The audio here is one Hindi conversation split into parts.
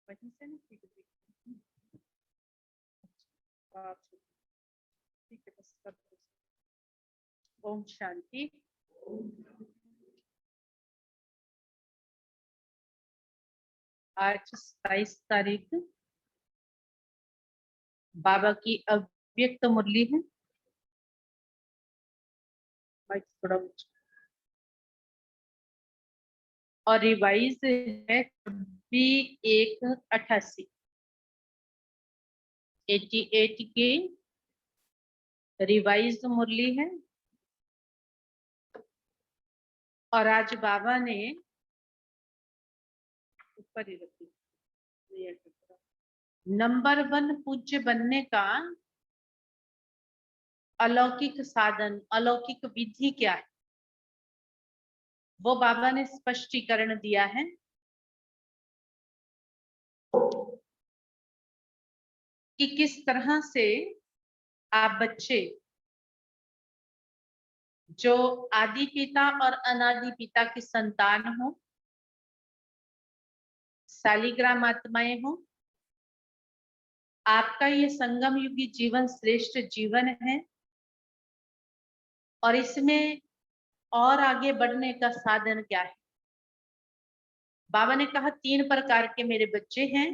वहीं से नहीं ठीक है बस कर दो। ओम शांति। आज 27 तारीख बाबा की अव्यक्त मुरली है। थोड़ा और रिवाइज है 26/1/88 88 की रिवाइज मुरली है। और आज बाबा ने ऊपर ही रखी नंबर 1 पूज्य बनने का अलौकिक साधन अलौकिक विधि क्या है। वो बाबा ने स्पष्टीकरण दिया है कि किस तरह से आप बच्चे जो आदि पिता और अनादि पिता की संतान हो, शालिग्राम आत्माएं हो, आपका ये संगम युगी जीवन श्रेष्ठ जीवन है और इसमें और आगे बढ़ने का साधन क्या है। बाबा ने कहा 3 प्रकार के मेरे बच्चे हैं।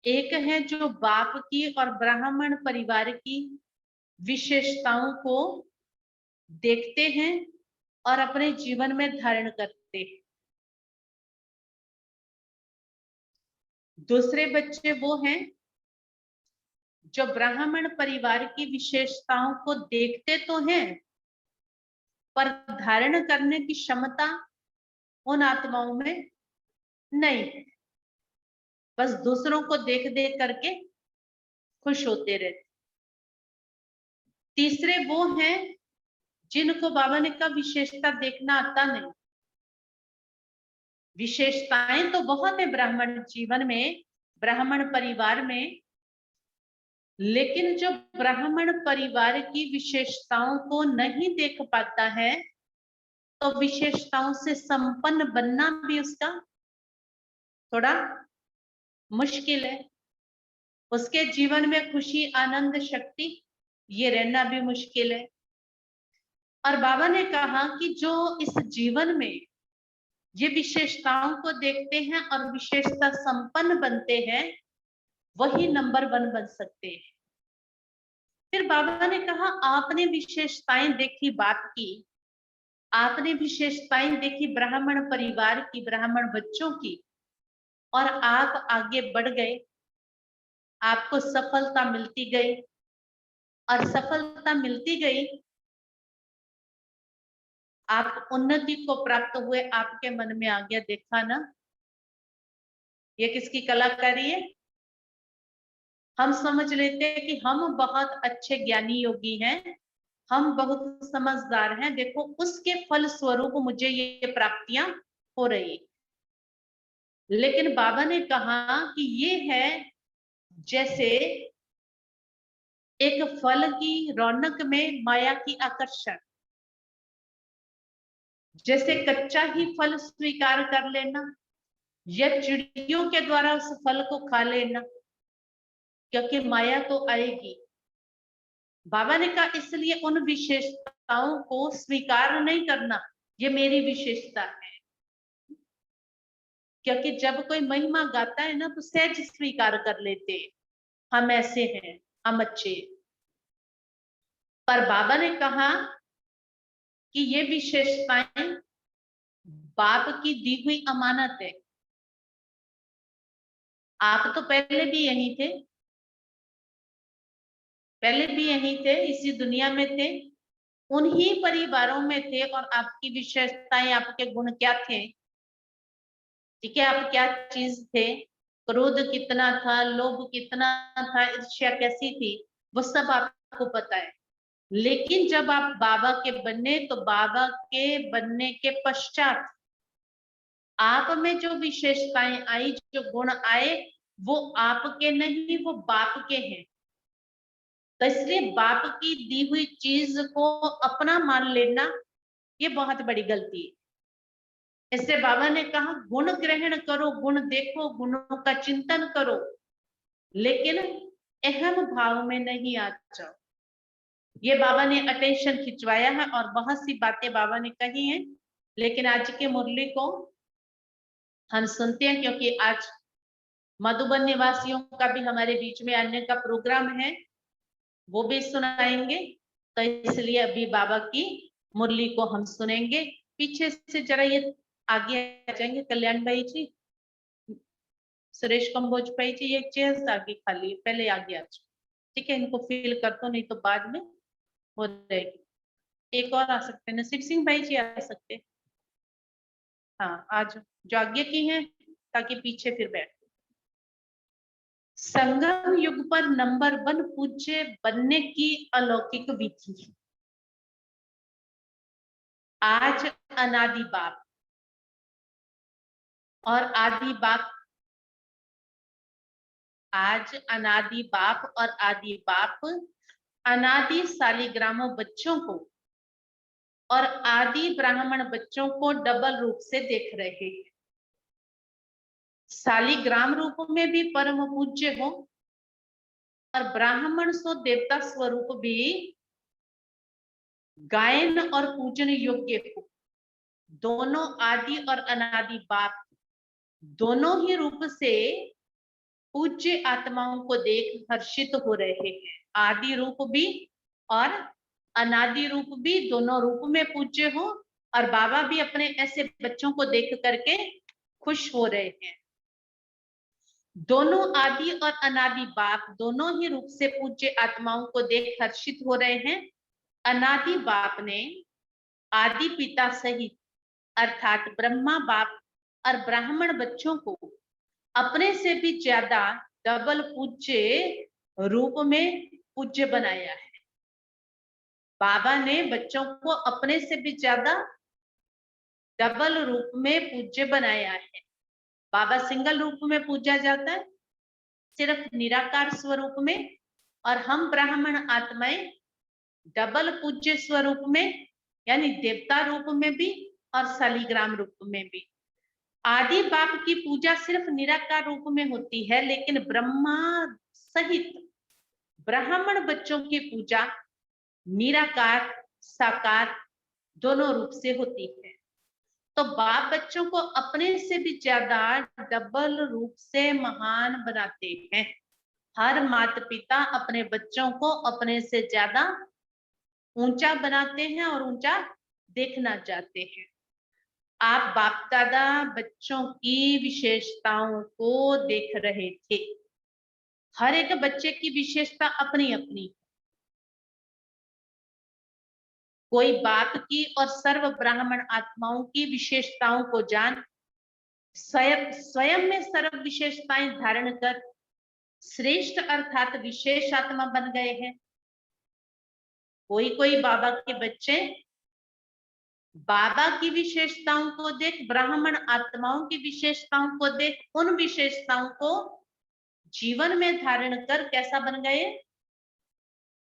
एक है जो बाप की और ब्राह्मण परिवार की विशेषताओं को देखते हैं और अपने जीवन में धारण करते हैं। दूसरे बच्चे वो हैं जो ब्राह्मण परिवार की विशेषताओं को देखते तो हैं पर धारण करने की क्षमता उन आत्माओं में नहीं है, बस दूसरों को देख देख करके खुश होते रहते। तीसरे वो हैं जिनको बाबा ने कहा विशेषता देखना आता नहीं। विशेषताएं तो बहुत है ब्राह्मण जीवन में, ब्राह्मण परिवार में, लेकिन जो ब्राह्मण परिवार की विशेषताओं को नहीं देख पाता है तो विशेषताओं से संपन्न बनना भी उसका थोड़ा मुश्किल है। उसके जीवन में खुशी, आनंद, शक्ति ये रहना भी मुश्किल है। और बाबा ने कहा कि जो इस जीवन में ये विशेषताओं को देखते हैं और विशेषता संपन्न बनते हैं वही नंबर 1 बन सकते हैं। फिर बाबा ने कहा आपने विशेषताएं देखी बाप की, आपने विशेषताएं देखी ब्राह्मण परिवार की, ब्राह्मण बच्चों की, और आप आगे बढ़ गए, आपको सफलता मिलती गई और सफलता मिलती गई, आप उन्नति को प्राप्त हुए, आपके मन में आ गया देखा ना ये किसकी कलाकारी है। हम समझ लेते हैं कि हम बहुत अच्छे ज्ञानी योगी हैं, हम बहुत समझदार हैं, देखो उसके फल स्वरूप मुझे ये प्राप्तियां हो रही। लेकिन बाबा ने कहा कि ये है जैसे एक फल की रौनक में माया की आकर्षण, जैसे कच्चा ही फल स्वीकार कर लेना या चिड़ियों के द्वारा उस फल को खा लेना, क्योंकि माया तो आएगी। बाबा ने कहा इसलिए उन विशेषताओं को स्वीकार नहीं करना, ये मेरी विशेषता है। क्योंकि जब कोई महिमा गाता है ना तो सहज स्वीकार कर लेते, हम ऐसे हैं, हम अच्छे। पर बाबा ने कहा कि ये विशेषताएं बाप की दी हुई अमानत है। आप तो पहले भी यही थे, पहले भी यही थे, इसी दुनिया में थे, उन्हीं परिवारों में थे, और आपकी विशेषताएं, आपके गुण क्या थे, ठीक है, आप क्या चीज थे, क्रोध कितना था, लोभ कितना था, ईर्ष्या कैसी थी, वो सब आपको पता है। लेकिन जब आप बाबा के बने तो बाबा के बनने के पश्चात आप में जो विशेषताएं आई, जो गुण आए, वो आपके नहीं, वो बाप के हैं। तो इसलिए बाप की दी हुई चीज को अपना मान लेना ये बहुत बड़ी गलती है। इससे बाबा ने कहा गुण ग्रहण करो, गुण देखो, गुणों का चिंतन करो, लेकिन अहम भाव में नहीं आ जाओ। ये बाबा ने अटेंशन खिंचवाया है और बहुत सी बातें बाबा ने कही हैं, लेकिन आज के मुरली को हम सुनते हैं क्योंकि आज मधुबन निवासियों का भी हमारे बीच में आने का प्रोग्राम है, वो भी सुनाएंगे। तो इसलिए अभी बाबा की मुरली को हम सुनेंगे। पीछे से जरा ये आगे आ जाएंगे कल्याण भाई जी, सुरेश कंबोज भाई जी, ये चेयर्स आगे खाली, पहले आगे आ जाओ, ठीक है, इनको फील कर दो, नहीं तो बाद में हो जाएगी। एक और आ सकते हैं, नसीब सिंह भाई जी आ सकते हैं, हाँ आज जो आगे की हैं, ताकि पीछे फिर बैठ। संगम युग पर नंबर 1 पूज्य बनने की अलौकिक विधि। आज अनादि बाप और आदि बाप, आज अनादि बाप और आदि बाप अनादि शालिग्रामों बच्चों को और आदि ब्राह्मण बच्चों को डबल रूप से देख रहे हैं। शालिग्राम रूप में भी परम पूज्य हो और ब्राह्मण सो देवता स्वरूप भी गायन और पूजन योग्य हो। दोनों आदि और अनादि बाप दोनों ही रूप से पूज्य आत्माओं को देख हर्षित हो रहे हैं। आदि रूप भी और अनादि रूप भी दोनों रूप में पूज्य हो और बाबा भी अपने ऐसे बच्चों को देख करके खुश हो रहे हैं। दोनों आदि और अनादि बाप दोनों ही रूप से पूज्य आत्माओं को देख हर्षित हो रहे हैं। अनादि बाप ने आदि पिता सहित अर्थात ब्रह्मा बाप और ब्राह्मण बच्चों को अपने से भी ज्यादा डबल पूज्य रूप में पूज्य बनाया है। बाबा ने बच्चों को अपने से भी ज्यादा डबल रूप में पूज्य बनाया है। बाबा सिंगल रूप में पूजा जाता है, सिर्फ निराकार स्वरूप में, और हम ब्राह्मण आत्माएं डबल पूज्य स्वरूप में यानी देवता रूप में भी और शालिग्राम रूप में भी। आदि बाप की पूजा सिर्फ निराकार रूप में होती है, लेकिन ब्रह्मा सहित ब्राह्मण बच्चों की पूजा निराकार साकार दोनों रूप से होती है। तो बाप बच्चों को अपने से भी ज्यादा डबल रूप से महान बनाते हैं। हर माता पिता अपने बच्चों को अपने से ज्यादा ऊंचा बनाते हैं और ऊंचा देखना चाहते हैं। आप बाप दादा बच्चों की विशेषताओं को देख रहे थे। हर एक बच्चे की विशेषता अपनी अपनी, कोई बाप की और सर्व ब्राह्मण आत्माओं की विशेषताओं को जान स्वयं में सर्व विशेषताएं धारण कर श्रेष्ठ अर्थात विशेष आत्मा बन गए हैं। कोई कोई बाबा के बच्चे बाबा की विशेषताओं को देख, ब्राह्मण आत्माओं की विशेषताओं को देख, उन विशेषताओं को जीवन में धारण कर कैसा बन गए,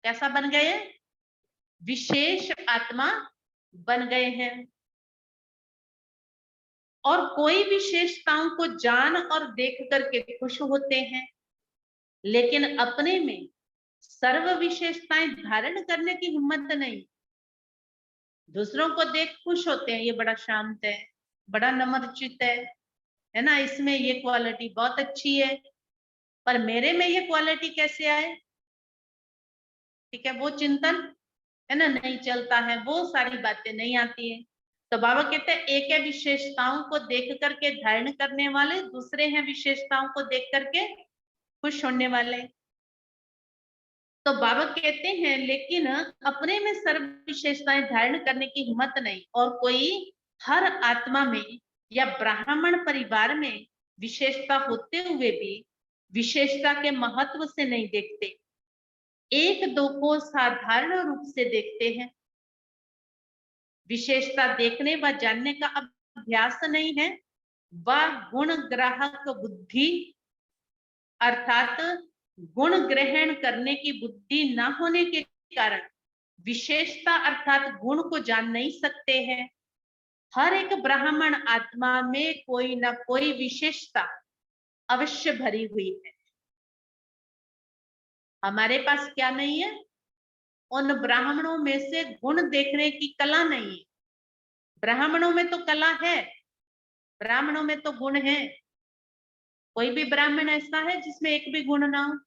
कैसा बन गए, विशेष आत्मा बन गए हैं। और कोई विशेषताओं को जान और देख करके खुश होते हैं, लेकिन अपने में सर्व विशेषताएं धारण करने की हिम्मत नहीं। दूसरों को देख खुश होते हैं, ये बड़ा शांत है, बड़ा नम्रचित है ना, इसमें ये क्वालिटी बहुत अच्छी है, पर मेरे में ये क्वालिटी कैसे आए, ठीक है, वो चिंतन है ना नहीं चलता है, वो सारी बातें नहीं आती है। तो बाबा कहते हैं एक है विशेषताओं को देख करके धारण करने वाले, दूसरे हैं विशेषताओं को देख करके खुश होने वाले। तो बाबा कहते हैं लेकिन अपने में सर्व विशेषताएं धारण करने की हिम्मत नहीं, और कोई हर आत्मा में या ब्राह्मण परिवार में विशेषता होते हुए भी विशेषता के महत्व से नहीं देखते, एक दो को साधारण रूप से देखते हैं। विशेषता देखने व जानने का अभ्यास नहीं है, वह गुण ग्राहक बुद्धि अर्थात गुण ग्रहण करने की बुद्धि न होने के कारण विशेषता अर्थात गुण को जान नहीं सकते हैं। हर एक ब्राह्मण आत्मा में कोई ना कोई विशेषता अवश्य भरी हुई है। हमारे पास क्या नहीं है, उन ब्राह्मणों में से गुण देखने की कला नहीं है। ब्राह्मणों में तो कला है, ब्राह्मणों में तो गुण है। कोई भी ब्राह्मण ऐसा है जिसमें एक भी गुण ना हो?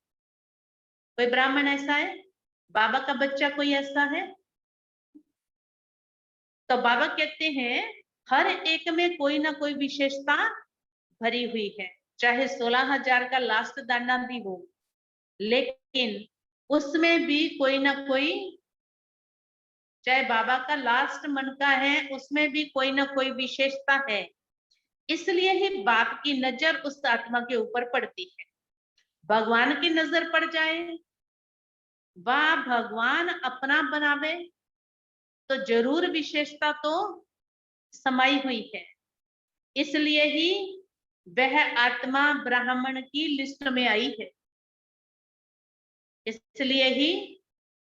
कोई ब्राह्मण ऐसा है? बाबा का बच्चा कोई ऐसा है? तो बाबा कहते हैं हर एक में कोई ना कोई विशेषता भरी हुई है, चाहे 16,000 का लास्ट दाना भी हो, लेकिन उसमें भी कोई ना कोई, चाहे बाबा का लास्ट मन का है, उसमें भी कोई ना कोई विशेषता है। इसलिए ही बाप की नजर उस आत्मा के ऊपर पड़ती है। भगवान की नजर पड़ जाए, वह भगवान अपना बनावे, तो जरूर विशेषता तो समाई हुई है, इसलिए ही वह आत्मा ब्राह्मण की लिस्ट में आई है, इसलिए ही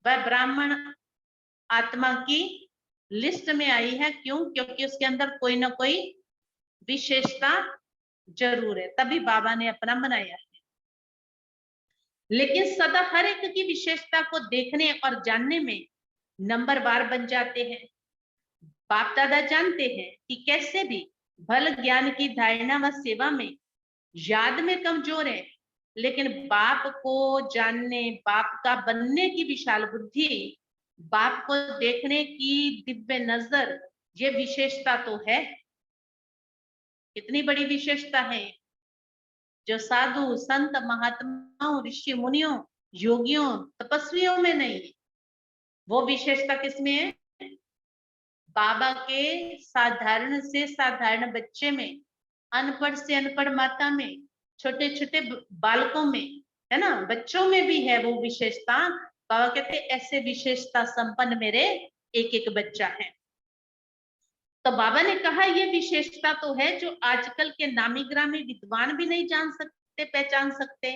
वह ब्राह्मण आत्मा की लिस्ट में आई है। क्यों? क्योंकि उसके अंदर कोई ना कोई विशेषता जरूर है, तभी बाबा ने अपना बनाया है। लेकिन सदा हर एक की विशेषता को देखने और जानने में नंबरवार बन जाते हैं। बाप दादा जानते हैं कि कैसे भी भल ज्ञान की धारणा व सेवा में याद में कमजोर है, लेकिन बाप को जानने, बाप का बनने की विशाल बुद्धि, बाप को देखने की दिव्य नजर, ये विशेषता तो है। कितनी बड़ी विशेषता है, जो साधु संत महात्माओं ऋषि मुनियों योगियों तपस्वियों में नहीं है। वो विशेषता किसमें है? बाबा के साधारण से साधारण बच्चे में, अनपढ़ से अनपढ़ माता में, छोटे छोटे बालकों में, है ना, बच्चों में भी है वो विशेषता। बाबा कहते ऐसे विशेषता संपन्न मेरे एक एक बच्चा है। तो बाबा ने कहा ये विशेषता तो है जो आजकल के नामी ग्रामी विद्वान भी नहीं जान सकते, पहचान सकते,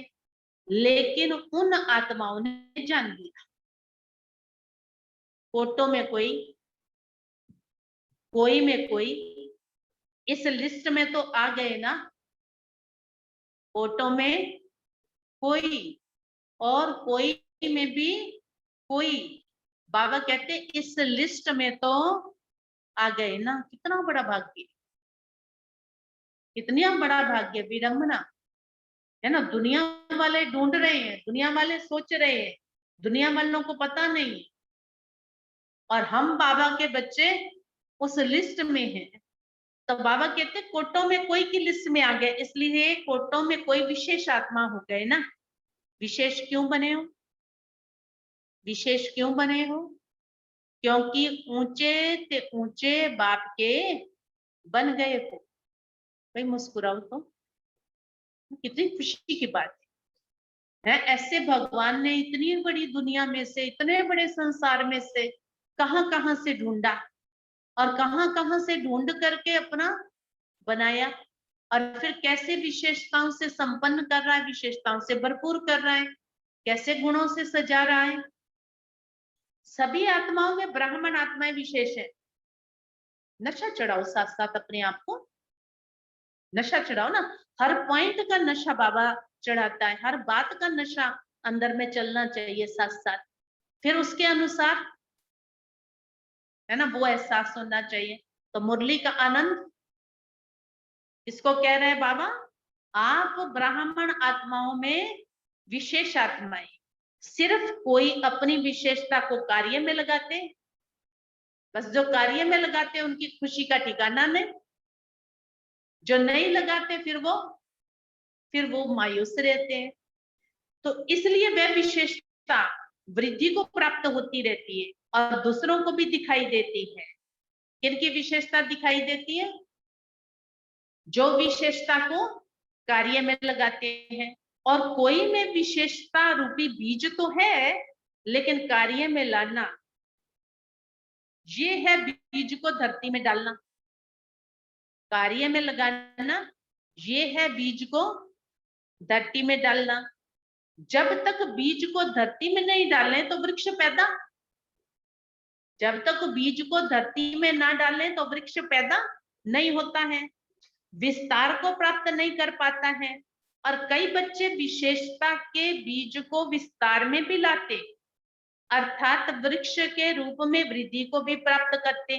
लेकिन उन आत्माओं ने जान लिया। फोटो में कोई में कोई इस लिस्ट में तो आ गए ना, फोटो में कोई और कोई में भी कोई। बाबा कहते इस लिस्ट में तो आ गए ना। कितना बड़ा भाग्य, कितना बड़ा भाग्य, विडंबना है ना। दुनिया वाले ढूंढ रहे हैं, दुनिया वाले सोच रहे हैं, दुनिया वालों को पता नहीं, और हम बाबा के बच्चे उस लिस्ट में हैं। तो बाबा कहते कोटों में कोई की लिस्ट में आ गए, इसलिए कोटों में कोई विशेष आत्मा हो गए ना। विशेष क्यों बने हो? विशेष क्यों बने हो? क्योंकि ऊंचे ते ऊंचे बाप के बन गए हो। भाई मुस्कुराओ तो, कितनी खुशी की बात है। ऐसे भगवान ने इतनी बड़ी दुनिया में से, इतने बड़े संसार में से कहां कहां से ढूंढा, और कहां कहां से ढूंढ करके अपना बनाया, और फिर कैसे विशेषताओं से संपन्न कर रहा है, विशेषताओं से भरपूर कर रहा है, कैसे गुणों से सजा रहा है। सभी आत्माओं में ब्राह्मण आत्माएं विशेष है। नशा चढ़ाओ साथ साथ अपने आप को, नशा चढ़ाओ ना। हर पॉइंट का नशा बाबा चढ़ाता है, हर बात का नशा अंदर में चलना चाहिए साथ साथ, फिर उसके अनुसार, है ना, वो एहसास होना चाहिए। तो मुरली का आनंद इसको कह रहे हैं बाबा, आप ब्राह्मण आत्माओं में विशेष आत्माएं, सिर्फ कोई अपनी विशेषता को कार्य में लगाते, बस जो कार्य में लगाते उनकी खुशी का ठिकाना नहीं, जो नहीं लगाते फिर वो मायूस रहते हैं। तो इसलिए वह विशेषता वृद्धि को प्राप्त होती रहती है और दूसरों को भी दिखाई देती है। किनकी विशेषता दिखाई देती है? जो विशेषता को कार्य में लगाते हैं। और कोई में विशेषता रूपी बीज तो है, लेकिन कार्य में लाना, ये है बीज को धरती में डालना, कार्य में लगाना, ये है बीज को धरती में डालना। जब तक बीज को धरती में नहीं डालें तो वृक्ष पैदा, जब तक बीज को धरती में ना डालें तो वृक्ष पैदा नहीं होता है, विस्तार को प्राप्त नहीं कर पाता है। और कई बच्चे विशेषता के बीज को विस्तार में भी लाते, अर्थात वृक्ष के रूप में वृद्धि को भी प्राप्त करते,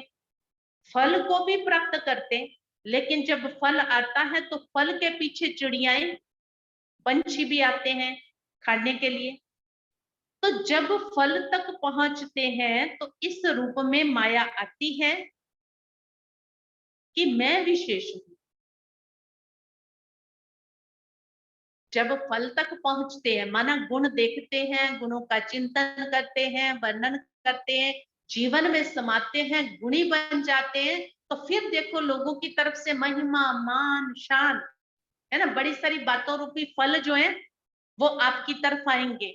फल को भी प्राप्त करते। लेकिन जब फल आता है तो फल के पीछे चिड़ियाएं, पंछी भी आते हैं खाने के लिए। तो जब फल तक पहुंचते हैं तो इस रूप में माया आती है कि मैं विशेष हूं। जब फल तक पहुंचते हैं, माना गुण देखते हैं, गुणों का चिंतन करते हैं, वर्णन करते हैं, जीवन में समाते हैं, गुणी बन जाते हैं, तो फिर देखो लोगों की तरफ से महिमा मान शान, है ना, बड़ी सारी बातों रूपी फल जो है वो आपकी तरफ आएंगे।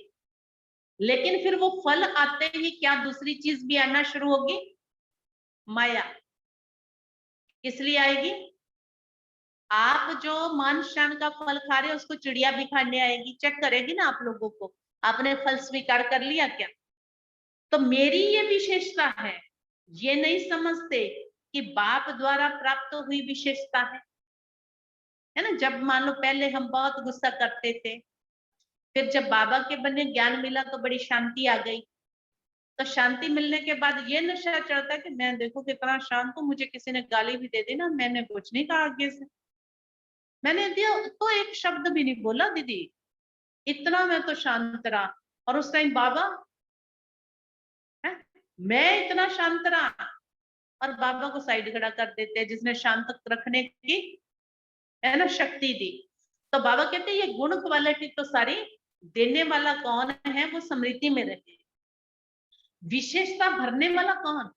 लेकिन फिर वो फल आते ही क्या दूसरी चीज भी आना शुरू होगी? माया। किस लिए आएगी? आप जो मान शान का फल खा रहे हो उसको चिड़िया भी खाने आएगी, चेक करेगी ना आप लोगों को, आपने फल स्वीकार कर लिया क्या? तो मेरी ये विशेषता है, ये नहीं समझते कि बाप द्वारा प्राप्त हुई विशेषता है ना। जब मान लो पहले हम बहुत गुस्सा करते थे, फिर जब बाबा के बने ज्ञान मिला तो बड़ी शांति आ गई। तो शांति मिलने के बाद ये नशा चढ़ता है कि मैं देखो कितना शांत हूँ, मुझे किसी ने गाली भी दे दी ना, मैंने कुछ नहीं कहा आगे से, मैंने दिया तो एक शब्द भी नहीं बोला दीदी, इतना मैं तो शांत रहा। और उस टाइम बाबा है, मैं इतना शांत रहा, और बाबा को साइड खड़ा कर देते हैं जिसने शांत रखने की है ना शक्ति दी। तो बाबा कहते हैं ये गुण क्वालिटी तो सारी देने वाला कौन है, वो स्मृति में रहे। विशेषता भरने वाला कौन?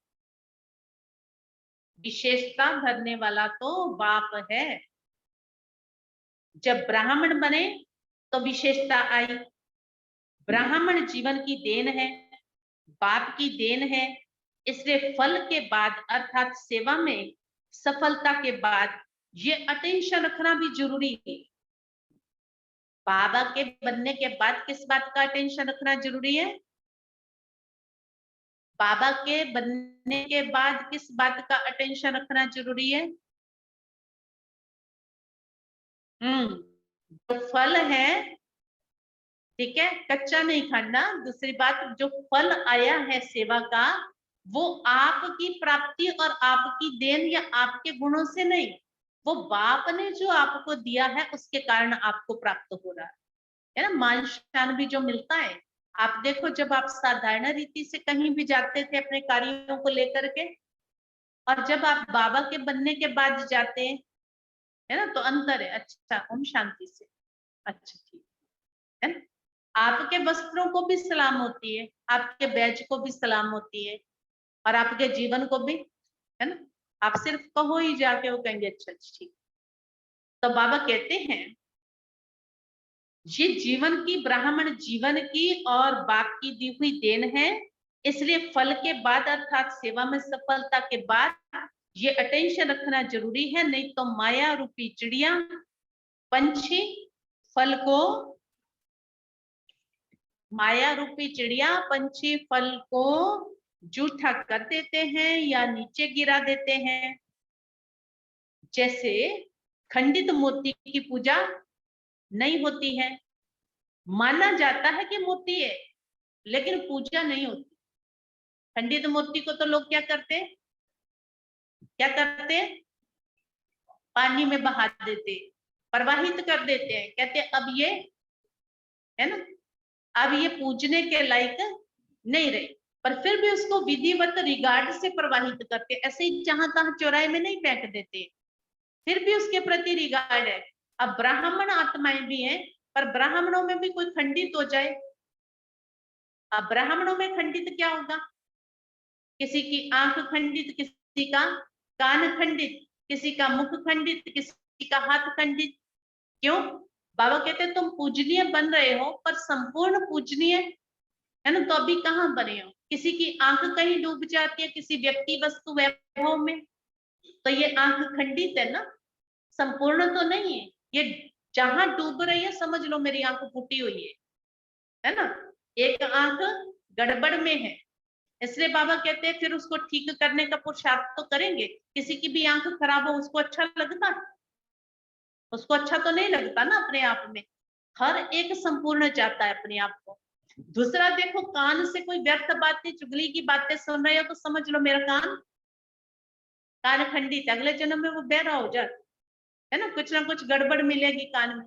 विशेषता भरने वाला तो बाप है। जब ब्राह्मण बने तो विशेषता आई। ब्राह्मण जीवन की देन है, बाप की देन है, इसलिए फल के बाद अर्थात सेवा में सफलता के बाद ये अटेंशन रखना भी जरूरी है। बाबा के बनने के बाद किस बात का अटेंशन रखना जरूरी है? बाबा के बनने के बाद किस बात का अटेंशन रखना जरूरी है? जो फल है, ठीक है, कच्चा नहीं खाना। दूसरी बात, जो फल आया है सेवा का, वो आपकी प्राप्ति और आपकी देन या आपके गुणों से नहीं, वो बाप ने जो आपको दिया है उसके कारण आपको प्राप्त हो रहा है ना। मान शान भी जो मिलता है, आप देखो जब आप साधारण रीति से कहीं भी जाते थे अपने कार्यों को लेकर के, और जब आप बाबा के बनने के बाद जाते हैं, है ना, तो अंतर है। अच्छा, ओम शांति से, अच्छा ठीक है ना। आपके वस्त्रों को भी सलाम होती है, आपके बैज को भी सलाम होती है, और आपके जीवन को भी, है ना। आप सिर्फ कहो ही जाके, वो कहेंगे अच्छा ठीक। तो बाबा कहते हैं ये जीवन की, ब्राह्मण जीवन की और बाप की दी हुई देन है, इसलिए फल के बाद अर्थात सेवा में सफलता के बाद ये अटेंशन रखना जरूरी है, नहीं तो माया रूपी चिड़िया, पंछी फल को, माया रूपी चिड़िया पंछी फल को जूठा कर देते हैं या नीचे गिरा देते हैं। जैसे खंडित मोती की पूजा नहीं होती है, माना जाता है कि मोती है लेकिन पूजा नहीं होती। खंडित मोती को तो लोग क्या करते हैं, क्या करते हैं, पानी में बहा देते, प्रवाहित कर देते हैं, कहते हैं अब ये, है ना, अब ये पूजने के लायक नहीं रहे, पर फिर भी उसको विधिवत रिगार्ड से प्रवाहित करते, ऐसे ही जहां तहां चौराहे में नहीं फेंक देते, फिर भी उसके प्रति रिगार्ड है। अब ब्राह्मण आत्माएं भी हैं, पर ब्राह्मणों में भी कोई खंडित हो जाए, अब ब्राह्मणों में खंडित क्या होगा, किसी की आंख खंडित, किसी का कान खंडित, किसी का मुख खंडित, किसी का हाथ खंडित। क्यों? बाबा कहते हैं तुम पूजनीय बन रहे हो, पर संपूर्ण पूजनीय है ना, तो अभी कहाँ बने हो? किसी की आंख कहीं डूब जाती है किसी व्यक्ति वस्तु वैभव में, तो ये आंख खंडित है ना, संपूर्ण तो नहीं है। ये जहां डूब रही है समझ लो मेरी आंख फूटी हुई है ना, एक आंख गड़बड़ में है। इसलिए बाबा कहते हैं फिर उसको ठीक करने का पुरुषार्थ तो करेंगे। किसी की भी आंख खराब हो उसको अच्छा लगता है? उसको अच्छा तो नहीं लगता ना अपने आप में। हर एक संपूर्ण चाहता है अपने आप को। दूसरा देखो, कान से कोई व्यर्थ बातें, चुगली की बातें सुन रहे हो तो समझ लो मेरा कान खंडित, अगले जन्म में वो बहरा हो जाए, है ना कुछ गड़बड़ मिलेगी कान में।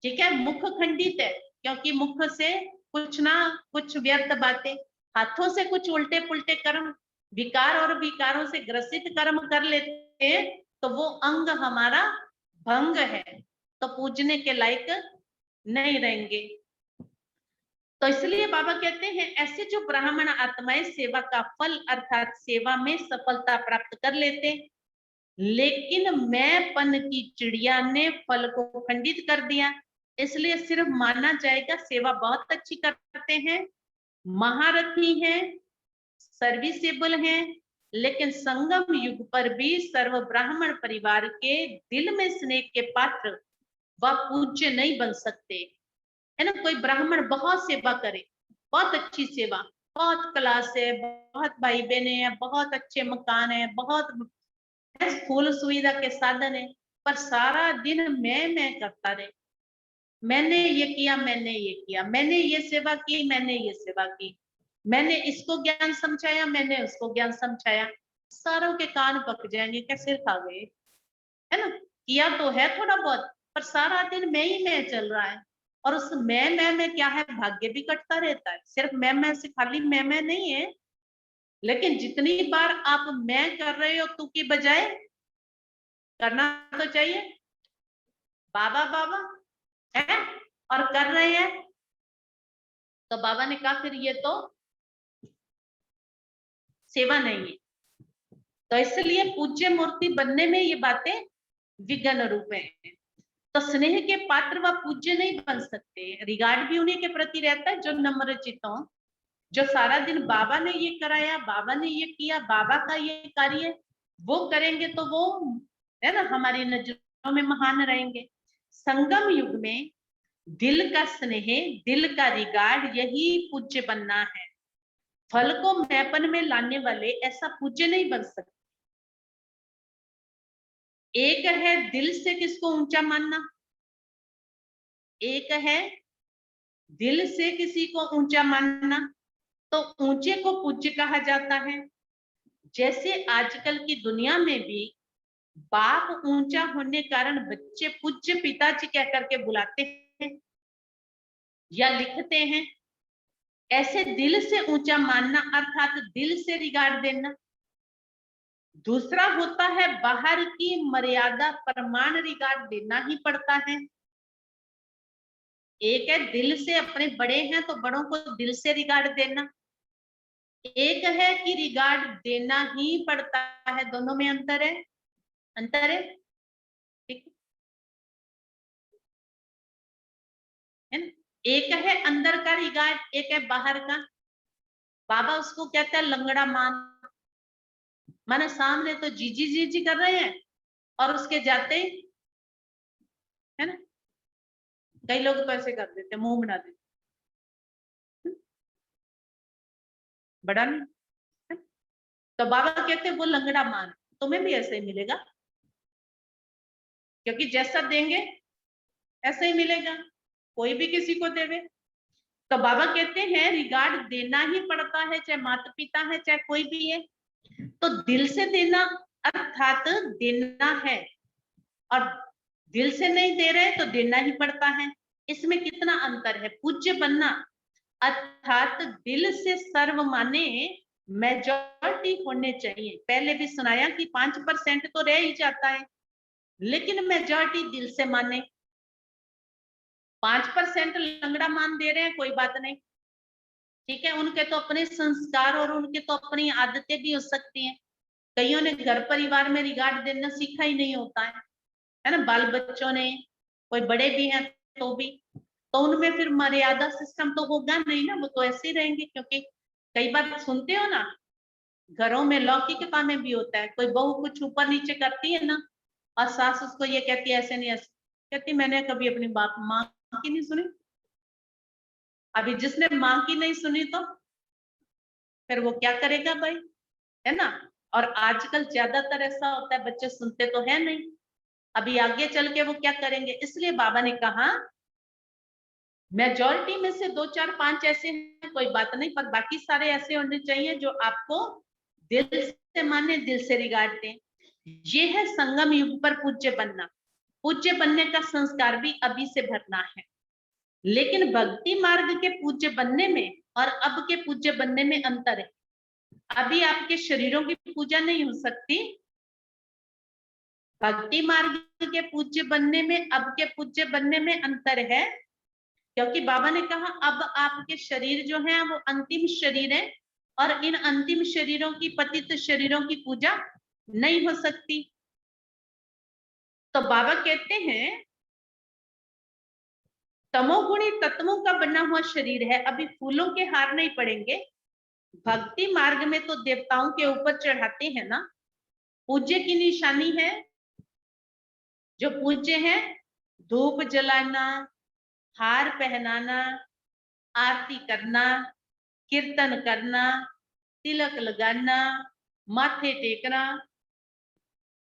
ठीक है, मुख खंडित है क्योंकि मुख से कुछ ना कुछ व्यर्थ बातें, हाथों से कुछ उल्टे पुल्टे कर्म, विकार और विकारों से ग्रसित कर्म कर लेते हैं, तो वो अंग हमारा भंग है, तो पूजने के लायक नहीं रहेंगे। तो इसलिए बाबा कहते हैं ऐसे जो ब्राह्मण आत्माएं सेवा का फल अर्थात सेवा में सफलता प्राप्त कर लेते, लेकिन मैंपन की चिड़िया ने फल को खंडित कर दिया, इसलिए सिर्फ माना जाएगा सेवा बहुत अच्छी करते हैं, महारथी हैं, सर्विसेबल हैं, लेकिन संगम युग पर भी सर्व ब्राह्मण परिवार के दिल में स्नेह के पात्र व पूज्य नहीं बन सकते, है ना। कोई ब्राह्मण बहुत सेवा करे, बहुत अच्छी सेवा, बहुत क्लास है, बहुत भाई बहने हैं, बहुत अच्छे मकान है, बहुत स्थूल सुविधा के साधन है, पर सारा दिन मैं करता रहे, मैंने ये किया, मैंने ये किया, मैंने ये सेवा की, मैंने ये सेवा की, मैंने इसको ज्ञान समझाया, मैंने उसको ज्ञान समझाया, सारों के कान पक जाएंगे, क्या सिर खा गए, है ना। किया तो है थोड़ा बहुत, पर सारा दिन मैं चल रहा है, और उस मैं में क्या है, भाग्य भी कटता रहता है। सिर्फ मैं से खाली मैं नहीं है, लेकिन जितनी बार आप मैं कर रहे हो तू की बजाय करना तो चाहिए बाबा बाबा, है, और कर रहे हैं, तो बाबा ने कहा फिर ये तो सेवा नहीं है। तो इसलिए पूज्य मूर्ति बनने में ये बातें विघ्न रूप है। तो स्नेह के पात्र व पूज्य नहीं बन सकते, रिगार्ड भी उन्हीं के प्रति रहता है जो नम्र चित्त हो, जो सारा दिन बाबा ने ये कराया, बाबा ने ये किया, बाबा का ये कार्य वो करेंगे, तो वो, है ना, हमारी नजरों में महान रहेंगे। संगम युग में दिल का स्नेह, दिल का रिगार्ड, यही पूज्य बनना है। फल को मैपन में लाने वाले ऐसा पूज्य नहीं बन सकते। एक है दिल से किसको ऊंचा मानना, एक है दिल से किसी को ऊंचा मानना, तो ऊंचे को पूज्य कहा जाता है। जैसे आजकल की दुनिया में भी बाप ऊंचा होने कारण बच्चे पूज्य पिताजी कह करके बुलाते हैं या लिखते हैं, ऐसे दिल से ऊंचा मानना अर्थात दिल से रिगार्ड देना। दूसरा होता है बाहर की मर्यादा प्रमाण रिगार्ड देना ही पड़ता है। एक है दिल से, अपने बड़े हैं तो बड़ों को दिल से रिगार्ड देना, एक है कि रिगार्ड देना ही पड़ता है, दोनों में अंतर है, अंतर है, ठीक है ना। एक है अंदर का रिगार्ड, एक है बाहर का। बाबा उसको कहता है लंगड़ा मान, माने सामने तो जीजी जीजी कर रहे हैं और उसके जाते ही, है ना, कई लोग तो ऐसे कर देते, मुंह बना देते, बड़ा नहीं है? तो बाबा कहते हैं वो लंगड़ा मान, तुम्हें भी ऐसे ही मिलेगा, क्योंकि जैसा देंगे ऐसा ही मिलेगा, कोई भी किसी को देवे। तो बाबा कहते हैं रिगार्ड देना ही पड़ता है, चाहे माता पिता है चाहे कोई भी है। तो दिल से देना अर्थात देना है, और दिल से नहीं दे रहे तो देना ही पड़ता है। इसमें कितना अंतर है। पूज्य बनना अर्थात दिल से सर्व माने मेजॉरिटी होने चाहिए। पहले भी सुनाया कि 5% तो रह ही जाता है, लेकिन मेजॉरिटी दिल से माने। 5% लंगड़ा मान दे रहे हैं, कोई बात नहीं, ठीक है, उनके तो अपने संस्कार और उनके तो अपनी आदतें भी हो सकती हैं। कईयों ने घर परिवार में रिगार्ड देना सीखा ही नहीं होता है ना, बाल बच्चों ने, कोई बड़े भी हैं तो भी, तो उनमें फिर मर्यादा सिस्टम तो होगा नहीं ना, वो तो ऐसे ही रहेंगे। क्योंकि कई बार सुनते हो ना, घरों में लौकिकता में भी होता है, कोई बहू कुछ ऊपर नीचे करती है ना, और सास उसको ये कहती है ऐसे नहीं ऐसे, कहती मैंने कभी अपनी बाप माँ की नहीं सुनी। अभी जिसने माँ की नहीं सुनी तो फिर वो क्या करेगा भाई, है ना। और आजकल ज्यादातर ऐसा होता है, बच्चे सुनते तो है नहीं, अभी आगे चल के वो क्या करेंगे। इसलिए बाबा ने कहा मेजॉरिटी में से 2 4 5 ऐसे हैं, कोई बात नहीं, पर बाकी सारे ऐसे होने चाहिए जो आपको दिल से माने, दिल से रिगार्ड दें। ये है संगम युग पर पूज्य बनना। पूज्य बनने का संस्कार भी अभी से भरना है। लेकिन भक्ति मार्ग के पूज्य बनने में और अब के पूज्य बनने में अंतर है। अभी आपके शरीरों की पूजा नहीं हो सकती, भक्ति मार्ग के पूज्य बनने में अब के पूज्य बनने में अंतर है। क्योंकि बाबा ने कहा अब आपके शरीर जो है वो अंतिम शरीर है, और इन अंतिम शरीरों की, पतित शरीरों की पूजा नहीं हो सकती। तो बाबा कहते हैं तमोगुणी तत्वों का बना हुआ शरीर है, अभी फूलों के हार नहीं पड़ेंगे, भक्ति मार्ग में तो देवताओं के ऊपर चढ़ाते हैं ना। पूज्य की निशानी है, जो पूज्य है, धूप जलाना, हार पहनाना, आरती करना, कीर्तन करना, तिलक लगाना, माथे टेकना,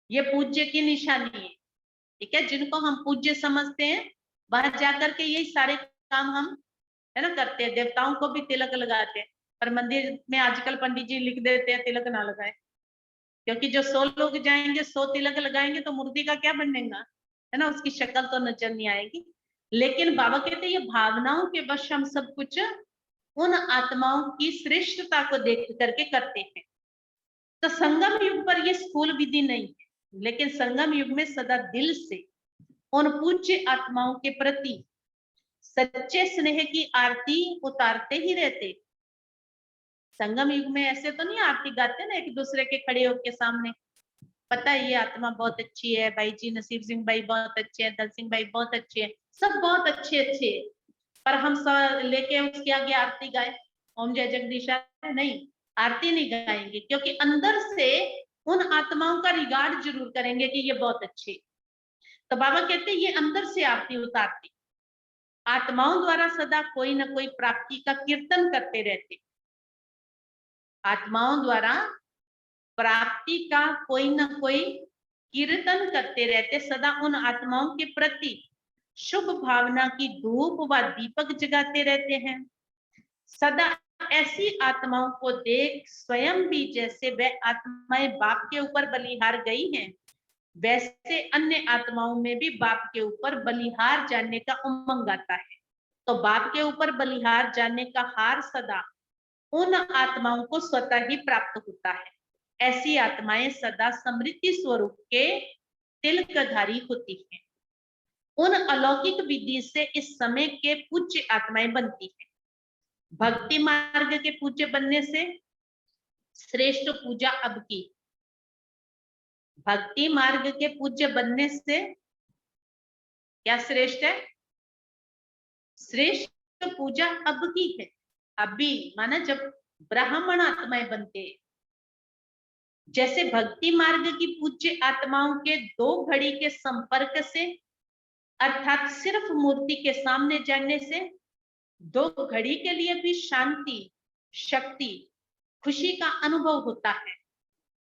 ये पूज्य की निशानी है। ठीक है, जिनको हम पूज्य समझते हैं वहां जाकर के यही सारे काम हम है ना करते हैं। देवताओं को भी तिलक लगाते हैं, पर मंदिर में आजकल पंडित जी लिख देते हैं तिलक ना लगाए, क्योंकि जो 100 लोग जाएंगे 100 तिलक लगाएंगे तो मूर्ति का क्या बनेगा, है ना, उसकी शक्ल तो नजर नहीं आएगी। लेकिन बाबा कहते हैं ये भावनाओं के वश हम सब कुछ उन आत्माओं की श्रेष्ठता को देख करके करते हैं। तो संगम युग पर ये स्थूल विधि नहीं है, लेकिन संगम युग में सदा दिल से उन पूज्य आत्माओं के प्रति सच्चे स्नेह की आरती उतारते ही रहते। संगम युग में ऐसे तो नहीं आरती गाते ना एक दूसरे के खड़े होकर सामने, पता है ये आत्मा बहुत अच्छी है, भाई जी नसीब सिंह भाई बहुत अच्छे हैं, दल सिंह भाई बहुत अच्छे हैं, सब बहुत अच्छे अच्छे, पर हम सब लेके उसके आगे आरती गाए, ओम जय जगदीशा, नहीं, आरती नहीं गाएंगे, क्योंकि अंदर से उन आत्माओं का रिगार्ड जरूर करेंगे कि ये बहुत अच्छे। तो बाबा कहते हैं ये अंदर से आरती उतारती, आत्माओं द्वारा सदा कोई ना कोई प्राप्ति का कीर्तन करते रहते। आत्माओं द्वारा प्राप्ति का कोई ना कोई कीर्तन करते रहते, सदा उन आत्माओं के प्रति शुभ भावना की धूप व दीपक जगाते रहते हैं। सदा ऐसी आत्माओं को देख स्वयं भी जैसे वह आत्माएं बाप के ऊपर बलिहार गई हैं, वैसे अन्य आत्माओं में भी बाप के ऊपर बलिहार जानने का उमंग आता है। तो बाप के ऊपर बलिहार जानने का हार सदा उन आत्माओं को स्वतः ही प्राप्त होता है। ऐसी आत्माएं सदा समृद्धि स्वरूप के तिलकधारी होती हैं। उन अलौकिक विधि से इस समय के पूज्य आत्माएं बनती हैं। भक्ति मार्ग के पूज्य बनने से श्रेष्ठ पूजा अब की, भक्ति मार्ग के पूज्य बनने से क्या श्रेष्ठ है, श्रेष्ठ पूजा अब की है। अभी माना जब ब्राह्मण आत्माएं बनते, जैसे भक्ति मार्ग की पूज्य आत्माओं के 2 घड़ी के संपर्क से, अर्थात सिर्फ मूर्ति के सामने जाने से 2 घड़ी के लिए भी शांति, शक्ति, खुशी का अनुभव होता है।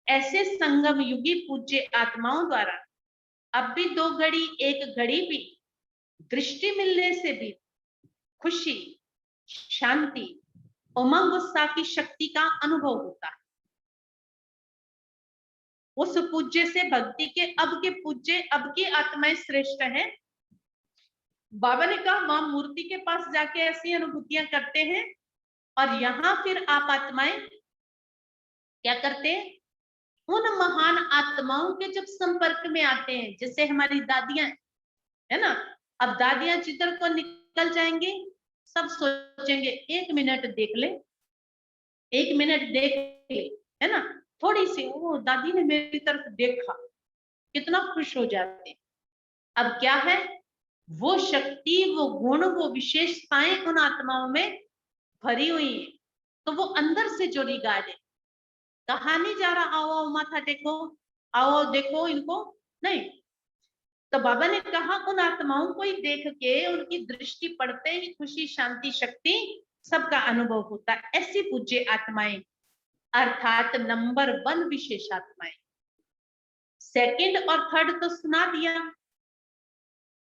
ऐसे संगम युगी पूज्य आत्माओं द्वारा अब भी 2 घड़ी 1 घड़ी भी दृष्टि मिलने से भी खुशी, शांति, उमंग उत्साह की शक्ति का अनुभव होता है। उस पूज्य से भक्ति के अब के पूज्य अब की आत्माएं श्रेष्ठ हैं। बाबा ने कहा वहां मूर्ति के पास जाके ऐसी अनुभूतियां करते हैं, और यहाँ फिर आप आत्माएं क्या करते हैं, उन महान आत्माओं के जब संपर्क में आते हैं, जैसे हमारी दादियां है ना, अब दादियां जिधर को निकल जाएंगे सब सोचेंगे 1 मिनट देख ले, 1 मिनट देख ले, है ना, थोड़ी सी वो दादी ने मेरी तरफ देखा, कितना खुश हो जाते। अब क्या है, वो शक्ति, वो गुण, वो विशेषताएं उन आत्माओं में भरी हुई है, तो वो अंदर से जो रिगार्ड है, कहा नहीं जा रहा आओ आओ माथा टेको, आओ देखो इनको, नहीं। तो बाबा ने कहा उन आत्माओं को ही देख के उनकी दृष्टि पड़ते ही खुशी, शांति, शक्ति सबका अनुभव होता है। ऐसी पूज्य आत्माएं अर्थात नंबर 1 विशेष आत्माएं। सेकंड और थर्ड तो सुना दिया,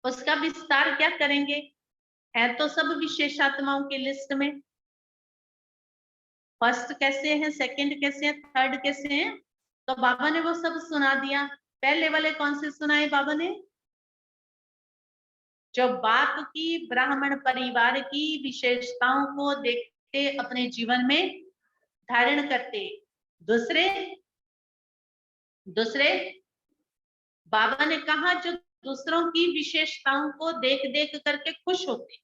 उसका विस्तार क्या करेंगे, है तो सब विशेष आत्माओं की लिस्ट में। फर्स्ट कैसे है, सेकंड कैसे है, थर्ड कैसे है, तो बाबा ने वो सब सुना दिया। पहले वाले कौन से सुनाए बाबा ने, जो बाप की, ब्राह्मण परिवार की विशेषताओं को देखते अपने जीवन में धारण करते। दूसरे बाबा ने कहा जो दूसरों की विशेषताओं को देख देख करके खुश होते,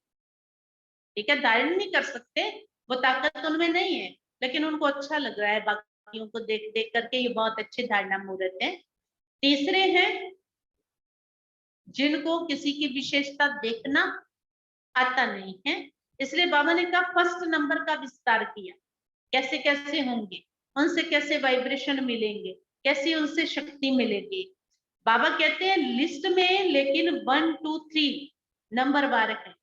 ठीक है, धारण नहीं कर सकते, वो ताकत उनमें नहीं है, लेकिन उनको अच्छा लग रहा है बाकियों को देख देख करके, ये बहुत अच्छे धारणा मुहूर्त है। तीसरे हैं जिनको किसी की विशेषता देखना आता नहीं है, इसलिए बाबा ने कहा फर्स्ट नंबर का विस्तार किया। कैसे कैसे होंगे, उनसे कैसे वाइब्रेशन मिलेंगे, कैसी उनसे शक्ति मिलेगी। बाबा कहते हैं लिस्ट में लेकिन 1 2 3 नंबर वार है।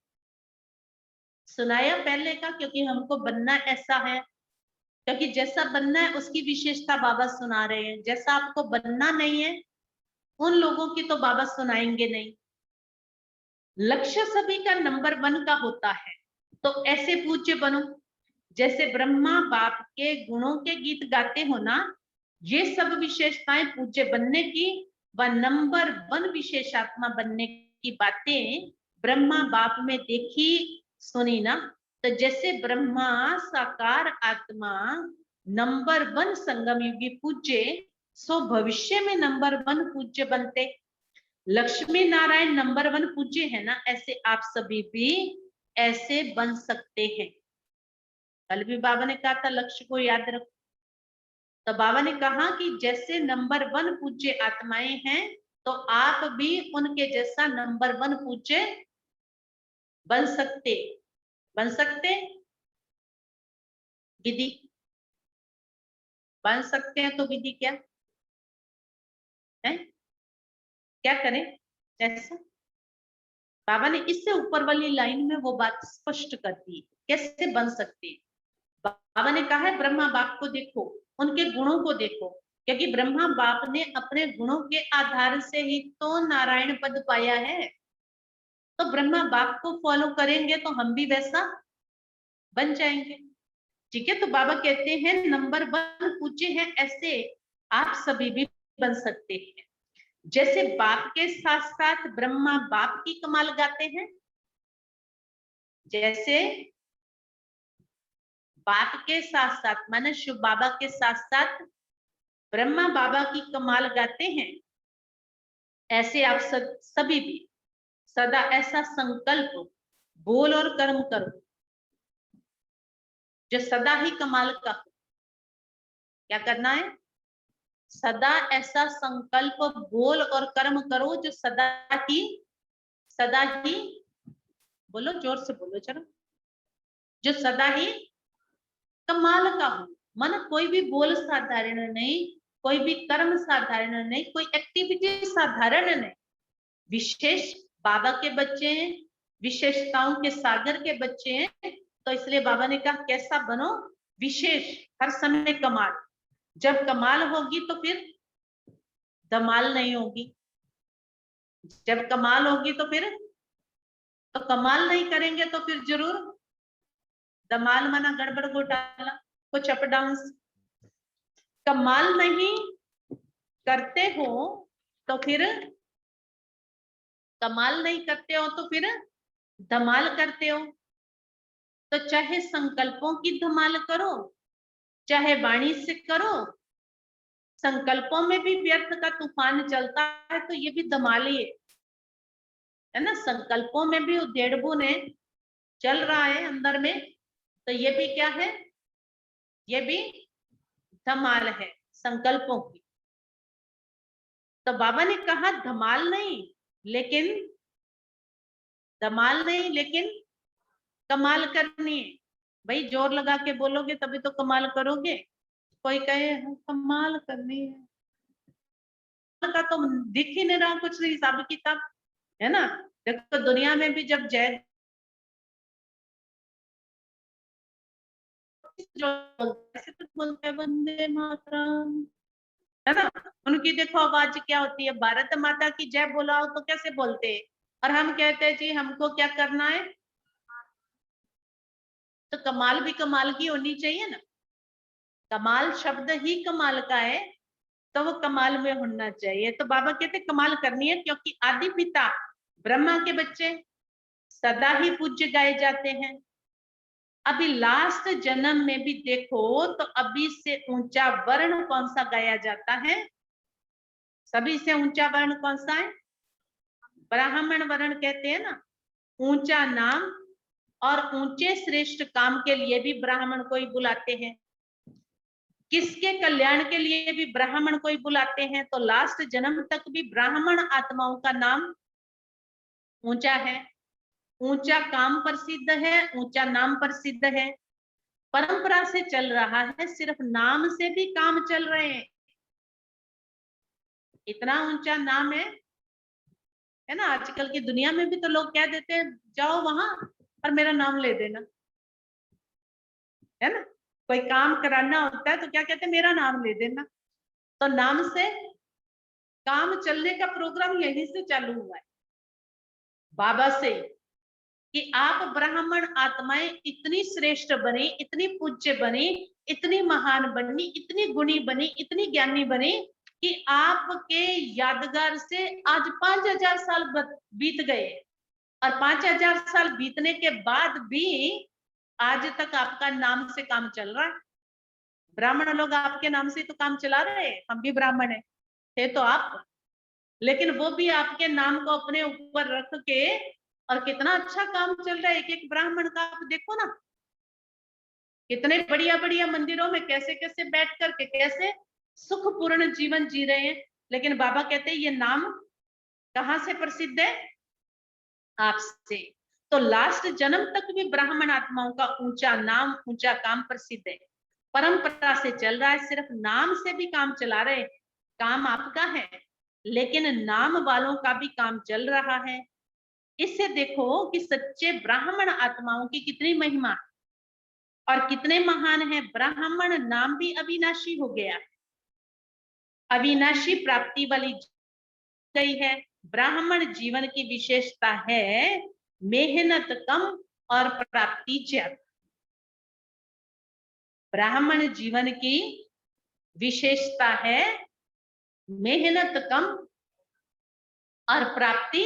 सुनाया पहले का क्योंकि हमको बनना ऐसा है, क्योंकि जैसा बनना है उसकी विशेषता बाबा सुना रहे हैं। जैसा आपको बनना नहीं है उन लोगों की तो बाबा सुनाएंगे नहीं। लक्ष्य सभी का नंबर 1 का होता है, तो ऐसे पूज्य बनो जैसे ब्रह्मा बाप के गुणों के गीत गाते हो ना। ये सब विशेषताएं पूज्य बनने की व नंबर 1 विशेषात्मा बनने की बातें ब्रह्मा बाप में देखी सुनी ना। तो जैसे ब्रह्मा साकार आत्मा नंबर 1 संगम युगी पूज्य, सो भविष्य में नंबर 1 पूज्य बनते। लक्ष्मी नारायण नंबर 1 पूज्य है ना, ऐसे आप सभी भी ऐसे बन सकते हैं। कल भी बाबा ने कहा था लक्ष्य को याद रखो, तो बाबा ने कहा कि जैसे नंबर 1 पूज्य आत्माएं हैं तो आप भी उनके जैसा नंबर 1 पूज्य बन सकते। बन सकते विधि बन सकते हैं, तो विधि क्या है, क्या करें ऐसा। बाबा ने इससे ऊपर वाली लाइन में वो बात स्पष्ट कर दी कैसे बन सकते। बाबा ने कहा है ब्रह्मा बाप को देखो, उनके गुणों को देखो, क्योंकि ब्रह्मा बाप ने अपने गुणों के आधार से ही तो नारायण पद पाया है। तो ब्रह्मा बाप को फॉलो करेंगे तो हम भी वैसा बन जाएंगे। ठीक है, तो बाबा कहते हैं नंबर 1 पूज्य है, ऐसे आप सभी भी बन सकते हैं। जैसे बाप के साथ साथ ब्रह्मा बाप की कमाल गाते हैं, जैसे बाप के साथ साथ माने शिव बाबा के साथ साथ ब्रह्मा बाबा की कमाल गाते हैं, ऐसे आप सभी भी सदा ऐसा संकल्प बोल और कर्म करो जो सदा ही कमाल का हो। क्या करना है, सदा ऐसा संकल्प बोल और कर्म करो जो सदा ही बोलो, जोर से बोलो चलो, जो सदा ही कमाल का हो। मन कोई भी बोल साधारण नहीं, कोई भी कर्म साधारण नहीं, कोई एक्टिविटी साधारण नहीं। विशेष बाबा के बच्चे हैं, विशेषताओं के सागर के बच्चे हैं, तो इसलिए बाबा ने कहा कैसा बनो, विशेष, हर समय कमाल। जब कमाल होगी तो फिर धमाल नहीं होगी, जब कमाल होगी तो फिर तो कमाल नहीं करेंगे तो फिर जरूर धमाल, माना गड़बड़ घोटाला, कुछ अप डाउन। कमाल नहीं करते हो तो फिर कमाल नहीं करते हो तो फिर धमाल करते हो। तो चाहे संकल्पों की धमाल करो, चाहे वाणी से करो, संकल्पों में भी व्यर्थ का तूफान चलता है तो ये भी धमाल ही है ना। संकल्पों में भी उधेड़ बुन चल रहा है अंदर में, तो ये भी क्या है, ये भी धमाल है संकल्पों की। तो बाबा ने कहा धमाल नहीं लेकिन धमाल नहीं लेकिन कमाल करनी है। भाई जोर लगा के बोलोगे तभी तो कमाल करोगे। कोई कहे कमाल करनी है का तो दिख ही नहीं रहा कुछ हिसाब किताब, है ना। देखो दुनिया में भी जब जय जो ऐसे तो बोलते हैं वंदे मातरम, है ना। उनकी देखो आवाज क्या होती है, भारत माता की जय बोला हो तो कैसे बोलते हैं। और हम कहते हैं जी हमको क्या करना है, तो कमाल भी कमाल की होनी चाहिए ना। कमाल शब्द ही कमाल का है, तो वो कमाल में होना चाहिए। तो बाबा कहते कमाल करनी है, क्योंकि आदि पिता ब्रह्मा के बच्चे सदा ही पूज्य गाए जाते हैं। अभी लास्ट जन्म में भी देखो तो अभी से ऊंचा वर्ण कौन सा गाया जाता है, सभी से ऊंचा वर्ण कौन सा है, ब्राह्मण वर्ण कहते हैं ना। ऊंचा नाम और ऊंचे श्रेष्ठ काम के लिए भी ब्राह्मण को ही बुलाते हैं, किसके कल्याण के लिए भी ब्राह्मण को ही बुलाते हैं। तो लास्ट जन्म तक भी ब्राह्मण आत्माओं का नाम ऊंचा है, ऊंचा काम प्रसिद्ध है, ऊंचा नाम प्रसिद्ध है। परंपरा से चल रहा है, सिर्फ नाम से भी काम चल रहे हैं। इतना ऊंचा नाम है ना। आजकल की दुनिया में भी तो लोग कह देते हैं जाओ वहां और मेरा नाम ले देना, है ना। कोई काम कराना होता है तो क्या कहते हैं, मेरा नाम ले देना। तो नाम से काम चलने का प्रोग्राम यहीं से चालू हुआ है, बाबा से, कि आप ब्राह्मण आत्माएं इतनी श्रेष्ठ बनी, इतनी पूज्य बनी, इतनी महान बनी, इतनी गुणी बनी, इतनी ज्ञानी बनी कि आपके यादगार से आज 5000 साल बीत गए, और 5000 साल बीतने के बाद भी आज तक आपका नाम से काम चल रहा है। ब्राह्मण लोग आपके नाम से तो काम चला रहे हैं, हम भी ब्राह्मण है, थे तो आप, लेकिन वो भी आपके नाम को अपने ऊपर रख के, और कितना अच्छा काम चल रहा है। एक एक ब्राह्मण का आप देखो ना, कितने बढ़िया बढ़िया मंदिरों में कैसे कैसे बैठ करके कैसे सुखपूर्ण जीवन जी रहे हैं। लेकिन बाबा कहते हैं ये नाम कहाँ से प्रसिद्ध है, आपसे। तो लास्ट जन्म तक भी ब्राह्मण आत्माओं का ऊंचा नाम, ऊंचा काम प्रसिद्ध है, परंपरा से चल रहा है, सिर्फ नाम से भी काम चला रहे। काम आपका है, लेकिन नाम वालों का भी काम चल रहा है। इससे देखो कि सच्चे ब्राह्मण आत्माओं की कितनी महिमा और कितने महान है। ब्राह्मण नाम भी अविनाशी हो गया, अविनाशी प्राप्ति वाली गई है। ब्राह्मण जीवन की विशेषता है मेहनत कम और प्राप्ति ज्यादा। ब्राह्मण जीवन की विशेषता है मेहनत कम और प्राप्ति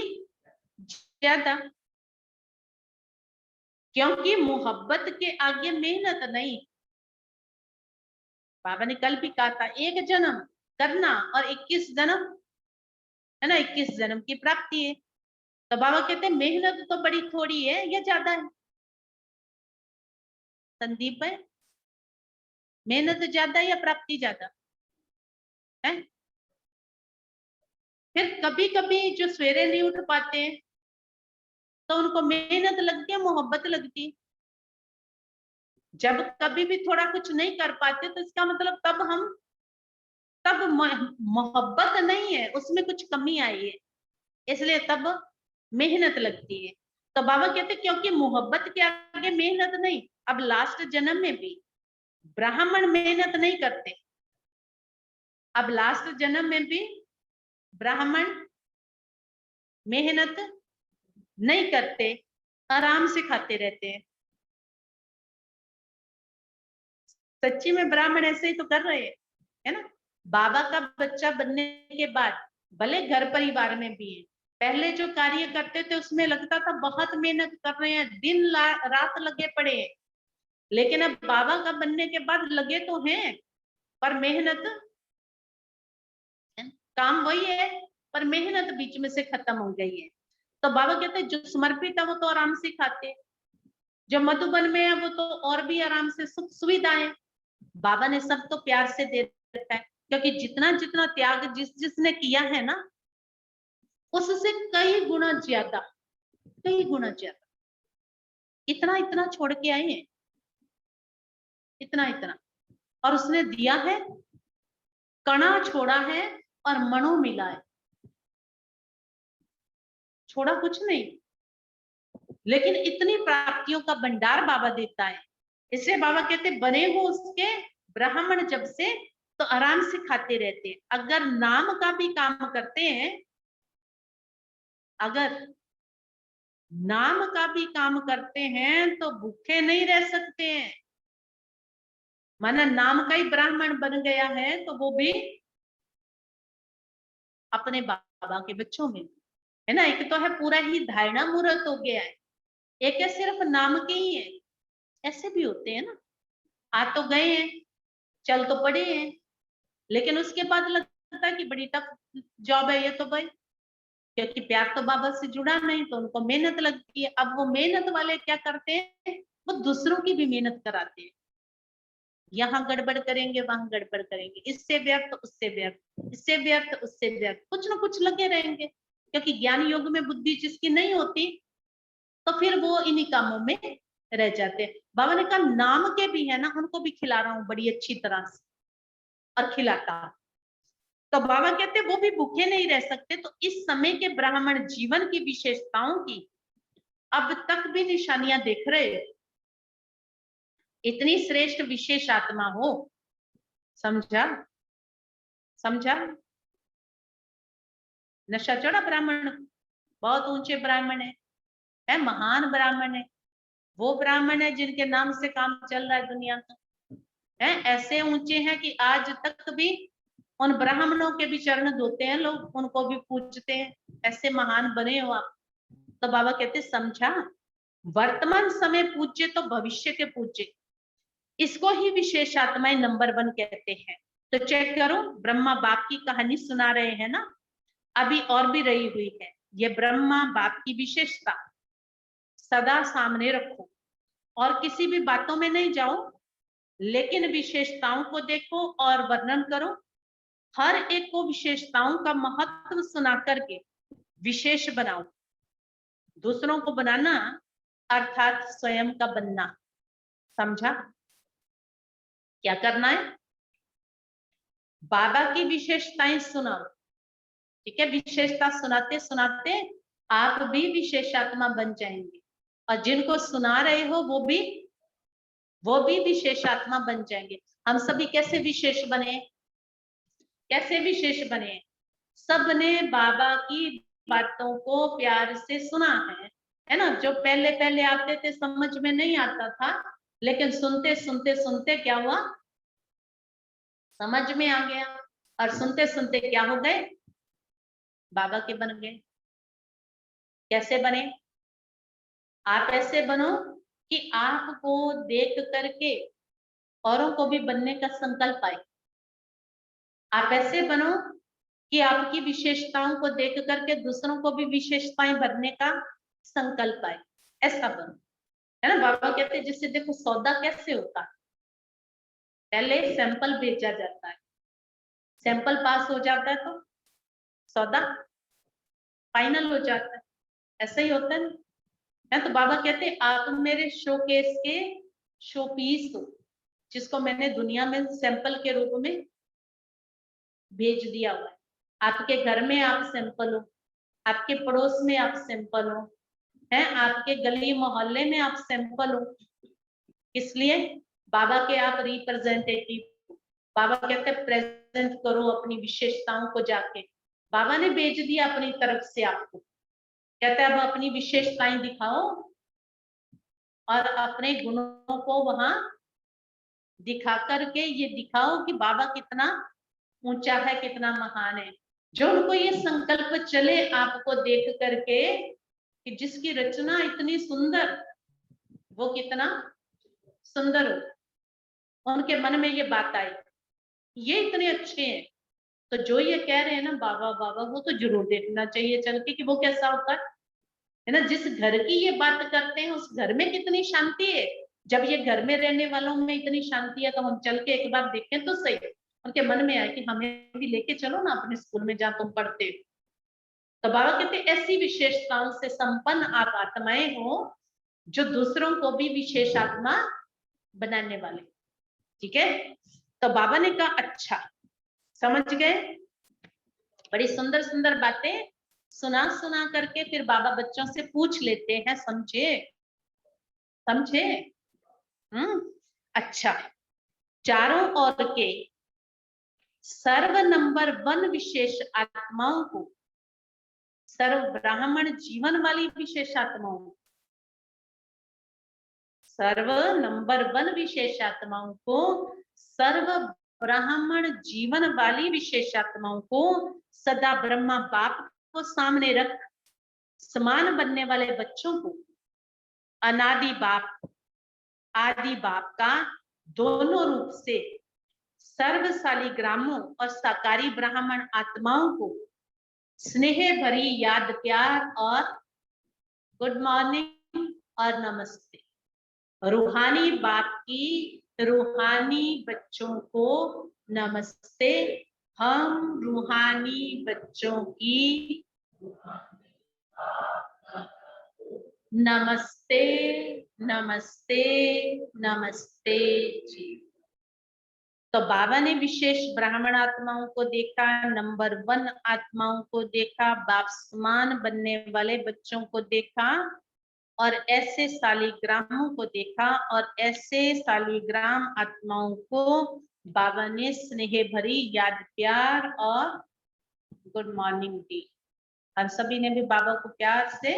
ज्यादा, क्योंकि मोहब्बत के आगे मेहनत नहीं। बाबा ने कल भी कहा था, एक जन्म करना और 21 जन्म, है ना, 21 जन्म की प्राप्ति है। तो बाबा कहते हैं मेहनत तो बड़ी थोड़ी है या ज्यादा है संदीप है, मेहनत ज्यादा या प्राप्ति ज्यादा है। फिर कभी कभी जो सवेरे नहीं उठ पाते तो उनको मेहनत लगती है, मोहब्बत लगती है। जब कभी भी थोड़ा कुछ नहीं कर पाते तो इसका मतलब तब मोहब्बत नहीं है, उसमें कुछ कमी आई है, इसलिए तब मेहनत लगती है। तो बाबा कहते क्योंकि मोहब्बत के आगे मेहनत नहीं। अब लास्ट जन्म में भी ब्राह्मण मेहनत नहीं करते, अब लास्ट जन्म में भी ब्राह्मण मेहनत नहीं करते, आराम से खाते रहते हैं। सच्ची में ब्राह्मण ऐसे ही तो कर रहे हैं, है ना। बाबा का बच्चा बनने के बाद भले घर परिवार में भी है, पहले जो कार्य करते थे उसमें लगता था बहुत मेहनत कर रहे हैं, दिन रात लगे पड़े हैं। लेकिन अब बाबा का बनने के बाद लगे तो हैं, पर मेहनत, काम वही है पर मेहनत बीच में से खत्म हो गई है। तो बाबा कहते हैं जो समर्पित है वो तो आराम से खाते, जो मधुबन में है वो तो और भी आराम से, सुख सुविधाएं बाबा ने सब तो प्यार से दे रखा है। क्योंकि जितना जितना त्याग जिसने किया है ना, उससे कई गुना ज्यादा, कई गुना ज्यादा, इतना इतना छोड़ के आए हैं, इतना इतना, और उसने दिया है, कणा छोड़ा है और मणो मिला है, छोड़ा कुछ नहीं। लेकिन इतनी प्राप्तियों का भंडार बाबा देता है। इसलिए बाबा कहते बने हो उसके ब्राह्मण जब से तो आराम से खाते रहते हैं। अगर नाम का भी काम करते हैं, अगर नाम का भी काम करते हैं तो भूखे नहीं रह सकते हैं। माना नाम का ही ब्राह्मण बन गया है तो वो भी अपने बाबा के बच्चों में, है ना। एक तो है पूरा ही धारणा मुहूर्त हो गया है, एक है सिर्फ नाम के ही है। ऐसे भी होते हैं ना, आ तो गए हैं, चल तो पड़े हैं, लेकिन उसके बाद लगता है कि बड़ी टफ जॉब है ये तो भाई, क्योंकि प्यार तो बाबा से जुड़ा नहीं तो उनको मेहनत लगती है। अब वो मेहनत वाले क्या करते हैं, वो दूसरों की भी मेहनत कराते हैं। यहाँ गड़बड़ करेंगे, वहां गड़बड़ करेंगे, इससे व्यर्थ उससे व्यर्थ, इससे व्यर्थ उससे व्यर्थ, कुछ ना कुछ लगे रहेंगे। क्योंकि ज्ञान योग में बुद्धि जिसकी नहीं होती तो फिर वो इन्हीं कामों में रह जाते हैं। बाबा ने कहा नाम के भी है ना, उनको भी खिला रहा हूँ बड़ी अच्छी तरह से, और खिलाता। तो बाबा कहते वो भी भूखे नहीं रह सकते। तो इस समय के ब्राह्मण जीवन की विशेषताओं की अब तक भी निशानियां देख रहे हो। इतनी श्रेष्ठ विशेष आत्मा हो, समझा? समझा? नशा चढ़ा ब्राह्मण, बहुत ऊंचे ब्राह्मण है महान ब्राह्मण है। वो ब्राह्मण है जिनके नाम से काम चल रहा है दुनिया का, है ऐसे ऊंचे हैं कि आज तक भी उन ब्राह्मणों के भी चरण धोते हैं लोग, उनको भी पूजते हैं। ऐसे महान बने हो आप। तो बाबा कहते समझा, वर्तमान समय पूज्य तो भविष्य के पूज्य, इसको ही विशेष आत्माएं नंबर 1 कहते हैं। तो चेक करो, ब्रह्मा बाप की कहानी सुना रहे हैं ना, अभी और भी रही हुई है। ये ब्रह्मा बाप की विशेषता सदा सामने रखो और किसी भी बातों में नहीं जाओ, लेकिन विशेषताओं को देखो और वर्णन करो। हर एक को विशेषताओं का महत्व सुना करके विशेष बनाओ। दूसरों को बनाना अर्थात स्वयं का बनना। समझा? क्या करना है? बाबा की विशेषताएं सुनाओ। ठीक है, विशेषता सुनाते सुनाते आप भी विशेषात्मा बन जाएंगे, और जिनको सुना रहे हो वो भी विशेषात्मा बन जाएंगे। हम सभी कैसे विशेष बने? कैसे विशेष बने? सबने बाबा की बातों को प्यार से सुना है ना। जो पहले पहले आते थे समझ में नहीं आता था, लेकिन सुनते सुनते सुनते क्या हुआ, समझ में आ गया, और सुनते सुनते क्या हो गए, बाबा के बन गए। कैसे बने? आप ऐसे बनो कि आपको देख करके औरों को भी बनने का संकल्प आए। आप ऐसे बनो कि आपकी विशेषताओं को देख करके दूसरों को भी विशेषताएं बनने का संकल्प आए। ऐसा बनो, है ना। बाबा कहते हैं जिससे देखो सौदा कैसे होता है, पहले सैंपल भेजा जाता है, सैंपल पास हो जाता है तो सौदा फाइनल हो जाता है। ऐसा ही होता है ना। तो बाबा कहते हैं आप मेरे शोकेस के शोपीस हो, जिसको मैंने दुनिया में सैंपल के रूप में भेज दिया हुआ है। आपके घर में आप सैंपल हो, आपके पड़ोस में आप सैंपल हो, है आपके गली मोहल्ले में आप सैंपल हो। इसलिए बाबा के आप रिप्रेजेंटेटिव। बाबा कहते हैं प्रेजेंट करो अपनी विशेषताओं को जाके। बाबा ने भेज दिया अपनी तरफ से आपको, कहते हैं अब अपनी विशेषताएं दिखाओ और अपने गुणों को वहां दिखा करके ये दिखाओ कि बाबा कितना ऊंचा है, कितना महान है। जो उनको ये संकल्प चले आपको देख करके कि जिसकी रचना इतनी सुंदर, वो कितना सुंदर हो, उनके मन में ये बात आई, ये इतने अच्छे हैं। तो जो ये कह रहे हैं ना बाबा बाबा, वो तो जरूर देखना चाहिए चल के कि वो कैसा होता है ना। जिस घर की ये बात करते हैं उस घर में कितनी शांति है। जब ये घर में रहने वालों में इतनी शांति है तो हम चल के एक बार देखें तो सही। उनके मन में आए कि हमें भी लेके चलो ना अपने स्कूल में जहाँ तुम पढ़ते हो। तो बाबा कहते ऐसी विशेषताओं से संपन्न आप आत्माएं हो जो दूसरों को भी विशेष आत्मा बनाने वाले। ठीक है, तो बाबा ने कहा अच्छा समझ गए। बड़ी सुंदर सुंदर बातें सुना सुना करके फिर बाबा बच्चों से पूछ लेते हैं, समझे? समझे? अच्छा, चारों ओर के सर्व नंबर 1 विशेष आत्माओं को, सर्व ब्राह्मण जीवन वाली विशेष आत्माओं, सर्व नंबर 1 विशेष आत्माओं को, सर्व ब्राह्मण जीवन वाली विशेष आत्माओं को सदा ब्रह्मा बाप को सामने रख समान बनने वाले बच्चों को अनादि बाप आदि बाप का दोनों रूप से सर्वशाली ग्रामों और साकारी ब्राह्मण आत्माओं को स्नेह भरी याद प्यार और गुड मॉर्निंग और नमस्ते। रूहानी बाप की रूहानी बच्चों को नमस्ते। हम रूहानी बच्चों की नमस्ते नमस्ते नमस्ते जी। तो बाबा ने विशेष ब्राह्मण आत्माओं को देखा, नंबर 1 आत्माओं को देखा, बाप समान बनने वाले बच्चों को देखा, और ऐसे शालिग्रामों को देखा, और ऐसे शालिग्राम आत्माओं को बाबा ने स्नेह भरी याद, प्यार और गुड मॉर्निंग दी। हम सभी ने भी बाबा को प्यार से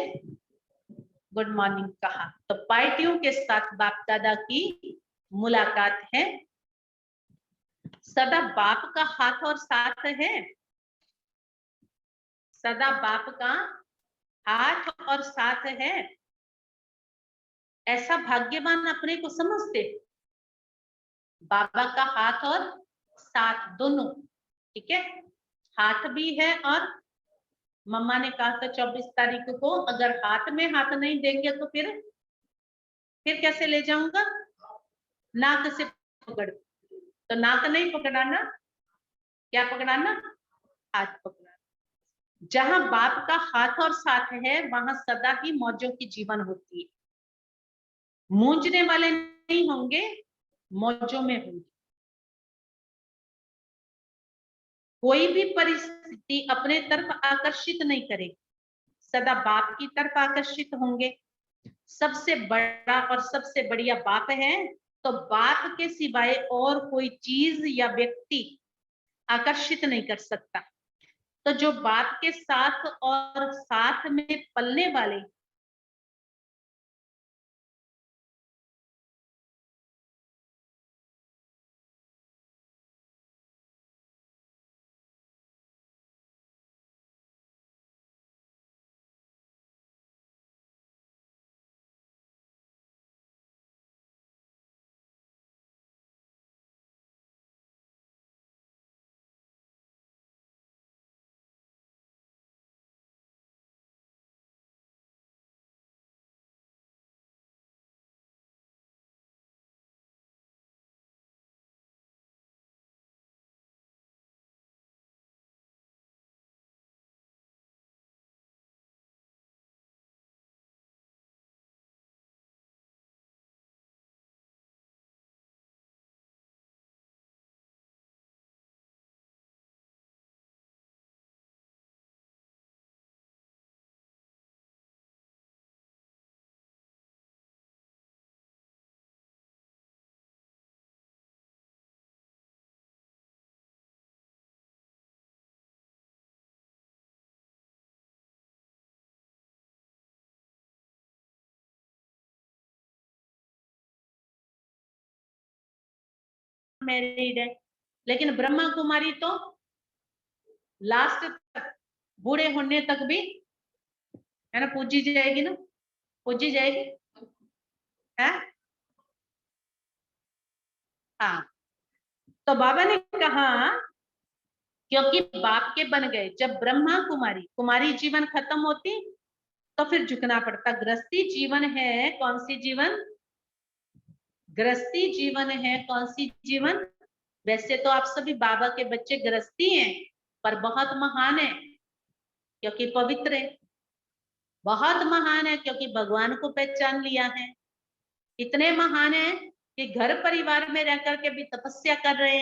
गुड मॉर्निंग कहा। तो पार्टियों के साथ बाप दादा की मुलाकात है। सदा बाप का हाथ और साथ है, सदा बाप का हाथ और साथ है, ऐसा भाग्यवान अपने को समझते। बाबा का हाथ और साथ दोनों, ठीक है, हाथ भी है। और मम्मा ने कहा था 24 तारीख को अगर हाथ में हाथ नहीं देंगे तो फिर कैसे ले जाऊंगा, नाक से पकड़। तो नाक नहीं पकड़ाना, क्या पकड़ाना, हाथ पकड़ाना। जहां बाप का हाथ और साथ है वहां सदा ही मौजों की जीवन होती है। मूंझने वाले नहीं होंगे, मौजों में होंगे। कोई भी परिस्थिति अपने तरफ आकर्षित नहीं करेगी, सदा बाप की तरफ आकर्षित होंगे। सबसे बड़ा और सबसे बढ़िया बाप है, तो बाप के सिवाय और कोई चीज या व्यक्ति आकर्षित नहीं कर सकता। तो जो बाप के साथ और साथ में पलने वाले, मैरिड है, लेकिन ब्रह्मा कुमारी तो लास्ट तक, बूढ़े होने तक भी, है ना, पूजी जाएगी ना, पूजी जाएगी है। हाँ, तो बाबा ने कहा क्योंकि बाप के बन गए, जब ब्रह्मा कुमारी कुमारी जीवन खत्म होती तो फिर झुकना पड़ता। गृहस्थी जीवन है, कौन सी जीवन, गृहस्थी जीवन है, कौन सी जीवन। वैसे तो आप सभी बाबा के बच्चे गृहस्थी हैं, पर बहुत महान है क्योंकि पवित्र है, बहुत महान है क्योंकि भगवान को पहचान लिया है। इतने महान है कि घर परिवार में रह करके भी तपस्या कर रहे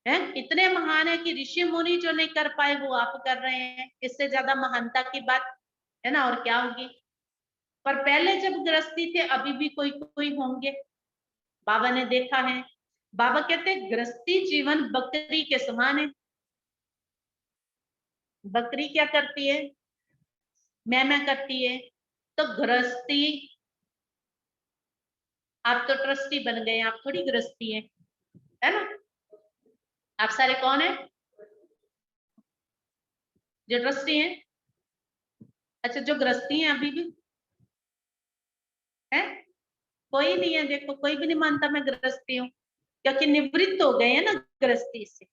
हैं। इतने महान है कि ऋषि मुनि जो नहीं कर पाए वो आप कर रहे हैं। इससे ज्यादा महानता की बात है ना, और क्या होगी। पर पहले जब गृहस्थी थे, अभी भी कोई कोई होंगे, बाबा ने देखा है। बाबा कहते हैं गृहस्थी जीवन बकरी के समान है। बकरी क्या करती है, मैं करती है। तो गृहस्थी, आप तो ट्रस्टी बन गए, आप थोड़ी गृहस्थी है ना। आप सारे कौन है जो ट्रस्टी हैं, अच्छा जो गृहस्थी हैं अभी भी है। कोई नहीं है, देखो कोई भी नहीं मानता मैं गृहस्थी हूँ, क्योंकि निवृत्त हो गए हैं ना गृहस्थी से,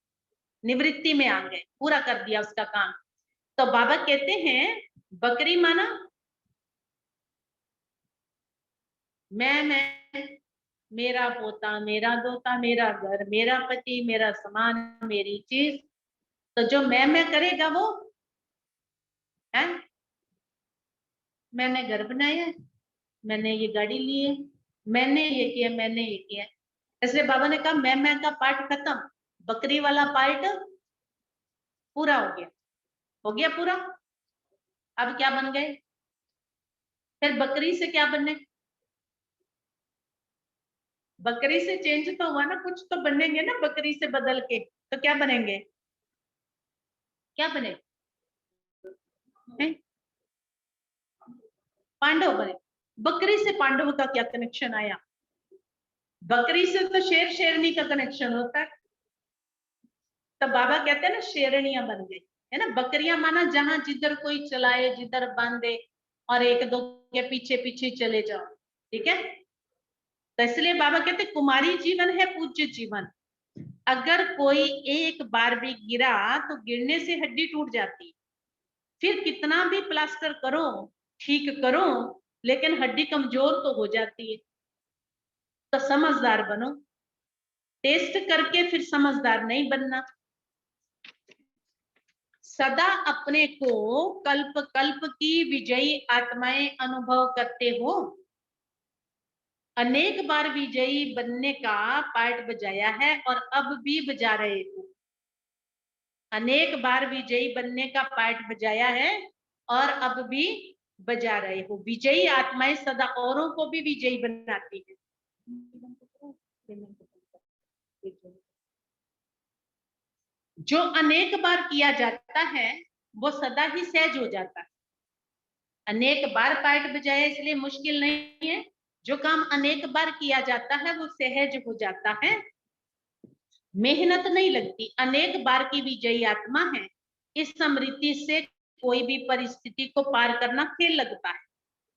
निवृत्ति में आ गए, पूरा कर दिया उसका काम। तो बाबा कहते हैं बकरी माना मैं, मेरा पोता, मेरा दोता, मेरा घर, मेरा पति, मेरा सामान, मेरी चीज। तो जो मैं करेगा वो है, मैंने घर बनाया है, मैंने ये गाड़ी ली है, मैंने ये किया, मैंने ये किया। इसलिए बाबा ने कहा मैं का पार्ट खत्म, बकरी वाला पार्ट पूरा हो गया। हो गया पूरा। अब क्या बन गए? फिर बकरी से क्या बने? बकरी से चेंज तो हुआ ना, कुछ तो बनेंगे ना बकरी से बदल के। तो क्या बनेंगे? क्या बने? हैं? पांडव बने। बकरी से पांडव का क्या कनेक्शन आया? बकरी से तो शेर शेरनी का कनेक्शन होता है। तो बाबा कहते हैं ना शेरनियां बन गई, है ना। बकरियां माना जहां जिधर कोई चलाए, जिधर बांधे, और एक दो के पीछे पीछे चले जाओ। ठीक है। तो इसलिए बाबा कहते कुमारी जीवन है पूज्य जीवन। अगर कोई एक बार भी गिरा तो गिरने से हड्डी टूट जाती है, फिर कितना भी प्लास्टर करो, ठीक करो, लेकिन हड्डी कमजोर तो हो जाती है। तो समझदार बनो। टेस्ट करके फिर समझदार नहीं बनना। सदा अपने को कल्प कल्प की विजयी आत्माएं अनुभव करते हो। अनेक बार विजयी बनने का पार्ट बजाया है और अब भी बजा रहे हो। अनेक बार विजयी बनने का पार्ट बजाया है और अब भी बजा रहे हो। विजयी आत्माएं सदा औरों को भी विजयी बनाती है। जो अनेक बार किया जाता है वो सदा ही सहज हो जाता है। अनेक बार पार्ट बजाया इसलिए मुश्किल नहीं है। जो काम अनेक बार किया जाता है वो सहज हो जाता है, मेहनत नहीं लगती। अनेक बार की विजयी आत्मा है। इस स्मृति से कोई भी परिस्थिति को पार करना खेल लगता है,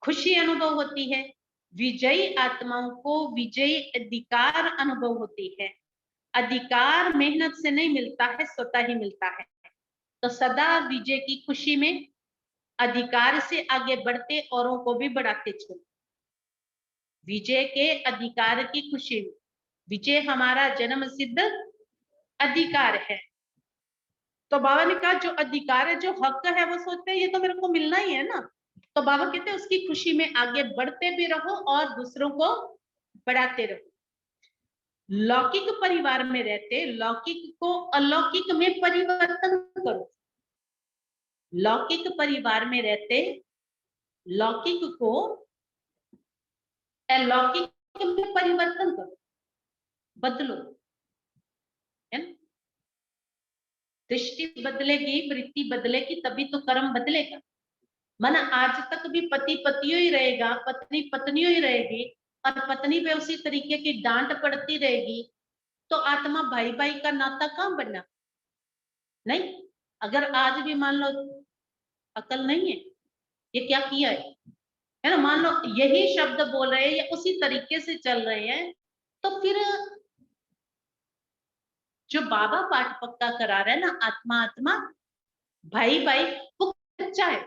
खुशी अनुभव होती है। विजयी आत्माओं को विजयी अधिकार अनुभव होती है। अधिकार मेहनत से नहीं मिलता है, स्वतः ही मिलता है। तो सदा विजय की खुशी में अधिकार से आगे बढ़ते औरों को भी बढ़ाते चलो। विजय के अधिकार की खुशी में, विजय हमारा जन्म सिद्ध अधिकार है। तो बाबा ने कहा जो अधिकार है, जो हक है, वो सोचते हैं ये तो मेरे को मिलना ही है ना। तो बाबा कहते हैं उसकी खुशी में आगे बढ़ते भी रहो और दूसरों को बढ़ाते रहो। लौकिक परिवार में रहते लौकिक को अलौकिक में परिवर्तन करो। लौकिक परिवार में रहते लौकिक को अलौकिक में परिवर्तन करो, बदलो, है ना। दृष्टि बदलेगी, वृत्ति बदलेगी, तभी तो कर्म बदलेगा। माना आज तक भी पति पतियों ही रहेगा, पत्नी पत्नियों ही रहेगी, और पत्नी पे उसी तरीके की डांट पड़ती रहेगी, तो आत्मा भाई भाई का नाता कहां बनना? नहीं। अगर आज भी मान लो अकल नहीं है, ये क्या किया है ना, मान लो यही शब्द बोल रहे हैं या उसी तरीके से चल रहे हैं, तो फिर जो बाबा पाठ पक्का करा रहे हैं ना, आत्मा आत्मा भाई भाई, वो बच्चा है।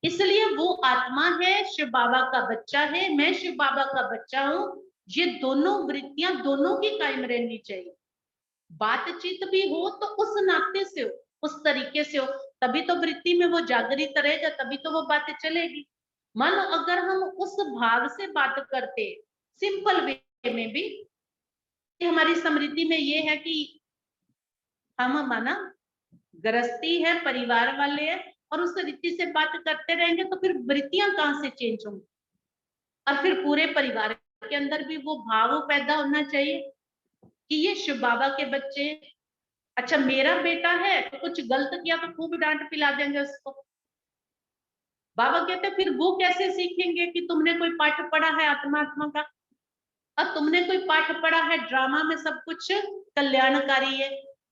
इसलिए वो आत्मा है, शिव बाबा का बच्चा है, मैं शिव बाबा का बच्चा हूं। ये दोनों वृत्तियां दोनों की कायम रहनी चाहिए। बातचीत भी हो तो उस नाते से हो, उस तरीके से हो, तभी तो वृत्ति में वो जागृत रहेगा, तभी तो वो बातें चलेगी। मान लो अगर हम उस भाव से बात करते, सिंपल वे में भी, हमारी स्मृति में ये है कि हम माना गृहस्थी है, परिवार वाले हैं, और उस रीति से बात करते रहेंगे, तो फिर वृत्तियां कहां से चेंज होंगी? और फिर पूरे परिवार के अंदर भी वो भाव पैदा होना चाहिए कि ये शिव बाबा के बच्चे। अच्छा मेरा बेटा है तो कुछ गलत किया तो खूब डांट पिला देंगे उसको। बाबा कहते फिर वो कैसे सीखेंगे कि तुमने कोई पाठ पढ़ा है आत्मा आत्मा का, और तुमने कोई पाठ पढ़ा है ड्रामा में सब कुछ कल्याणकारी है।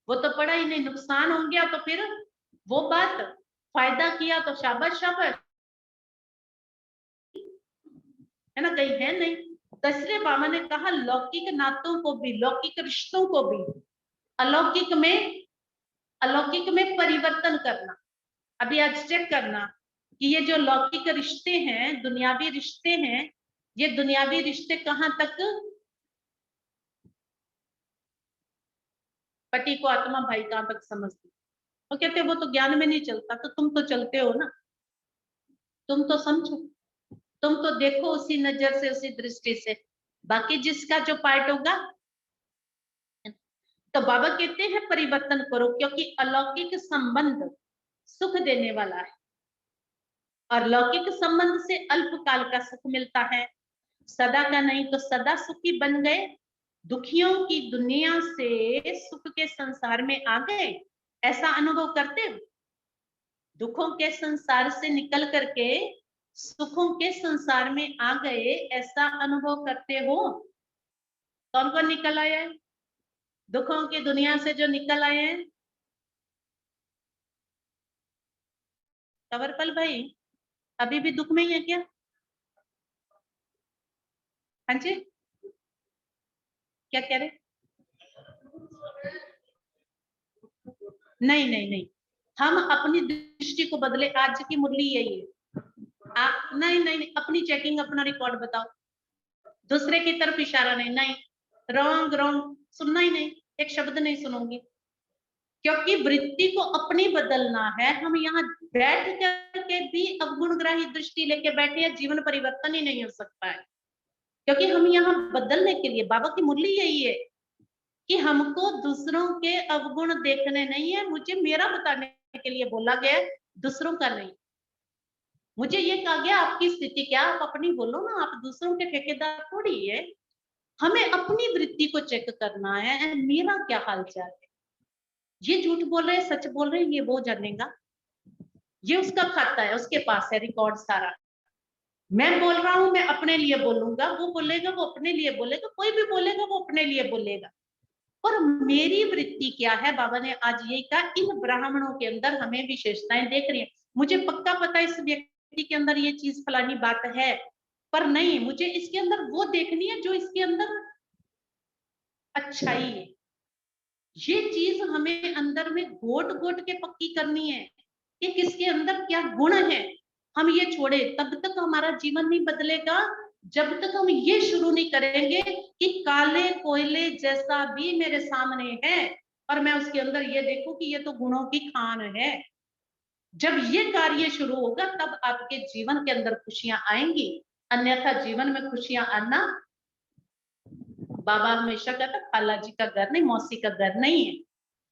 वो तो पढ़ा ही नहीं, नुकसान हो गया तो फिर वो बात, फायदा किया तो शाबाश शाबाश, है ना, कहीं है नहीं। तो इसलिए बाबा ने कहा लौकिक नातों को भी, लौकिक रिश्तों को भी अलौकिक में, अलौकिक में परिवर्तन करना। अभी आज चेक करना कि ये जो लौकिक रिश्ते हैं, दुनियावी रिश्ते हैं, ये दुनियावी रिश्ते कहां तक पति को आत्मा भाई कहां तक समझती। वो कहते वो तो ज्ञान में नहीं चलता, तो तुम तो चलते हो ना, तुम तो समझो। तुम तो देखो उसी नजर से, उसी दृष्टि से, बाकी जिसका जो पार्ट होगा। तो बाबा कहते हैं परिवर्तन करो, क्योंकि अलौकिक संबंध सुख देने वाला है और लौकिक संबंध से अल्पकाल का सुख मिलता है, सदा का नहीं। तो सदा सुखी बन गए, दुखियों की दुनिया से सुख के संसार में आ गए, ऐसा अनुभव करते हो? दुखों के संसार से निकल करके सुखों के संसार में आ गए, ऐसा अनुभव करते हो? कौन कौन निकल आया है दुखों की दुनिया से? जो निकल आए हैं, कंवरपल भाई, अभी भी दुख में ही है क्या? हाँ जी, क्या कह रहे? नहीं नहीं नहीं, हम अपनी दृष्टि को बदले। आज की मुरली यही है। नहीं नहीं नहीं, अपनी चेकिंग, अपना रिकॉर्ड बताओ, दूसरे की तरफ इशारा नहीं। नहीं, रॉन्ग रॉन्ग, सुनना ही नहीं, एक शब्द नहीं सुनूंगी, क्योंकि वृत्ति को अपनी बदलना है। हम यहाँ बैठ करके भी अवगुणग्राही दृष्टि लेके बैठे हैं, जीवन परिवर्तन ही नहीं हो सकता है। क्योंकि हम यहाँ बदलने के लिए, बाबा की मुरली यही है कि हमको दूसरों के अवगुण देखने नहीं है, मुझे मेरा बताने के लिए बोला गया, दूसरों का नहीं। मुझे ये कहा गया आपकी स्थिति क्या, आप अपनी बोलो ना, आप दूसरों के ठेकेदार थोड़ी है। हमें अपनी वृत्ति को चेक करना है, मेरा क्या हालचाल है। ये झूठ बोल रहे हैं, सच बोल रहे हैं, ये वो जानेगा। ये उसका खाता है, उसके पास है रिकॉर्ड सारा। मैं बोल रहा हूं, मैं अपने लिए बोलूंगा, वो बोलेगा वो अपने लिए बोलेगा, कोई भी बोलेगा वो अपने लिए बोलेगा। और मेरी वृत्ति क्या है? बाबा ने आज यही कहा, इन ब्राह्मणों के अंदर हमें विशेषताएं देख रही है। मुझे पक्का पता है इस व्यक्ति के अंदर ये चीज फलानी बात है, पर नहीं, मुझे इसके अंदर वो देखनी है जो इसके अंदर अच्छाई है। ये चीज हमें अंदर में घोट घोट के पक्की करनी है कि किसके अंदर क्या गुण है। हम ये छोड़े तब तक हमारा जीवन नहीं बदलेगा, जब तक हम ये शुरू नहीं करेंगे कि काले कोयले जैसा भी मेरे सामने है और मैं उसके अंदर ये देखूं कि ये तो गुणों की खान है। जब ये कार्य शुरू होगा तब आपके जीवन के अंदर खुशियां आएंगी, अन्यथा जीवन में खुशियां आना, बाबा हमेशा कहता खाला जी का घर नहीं, मौसी का घर नहीं है,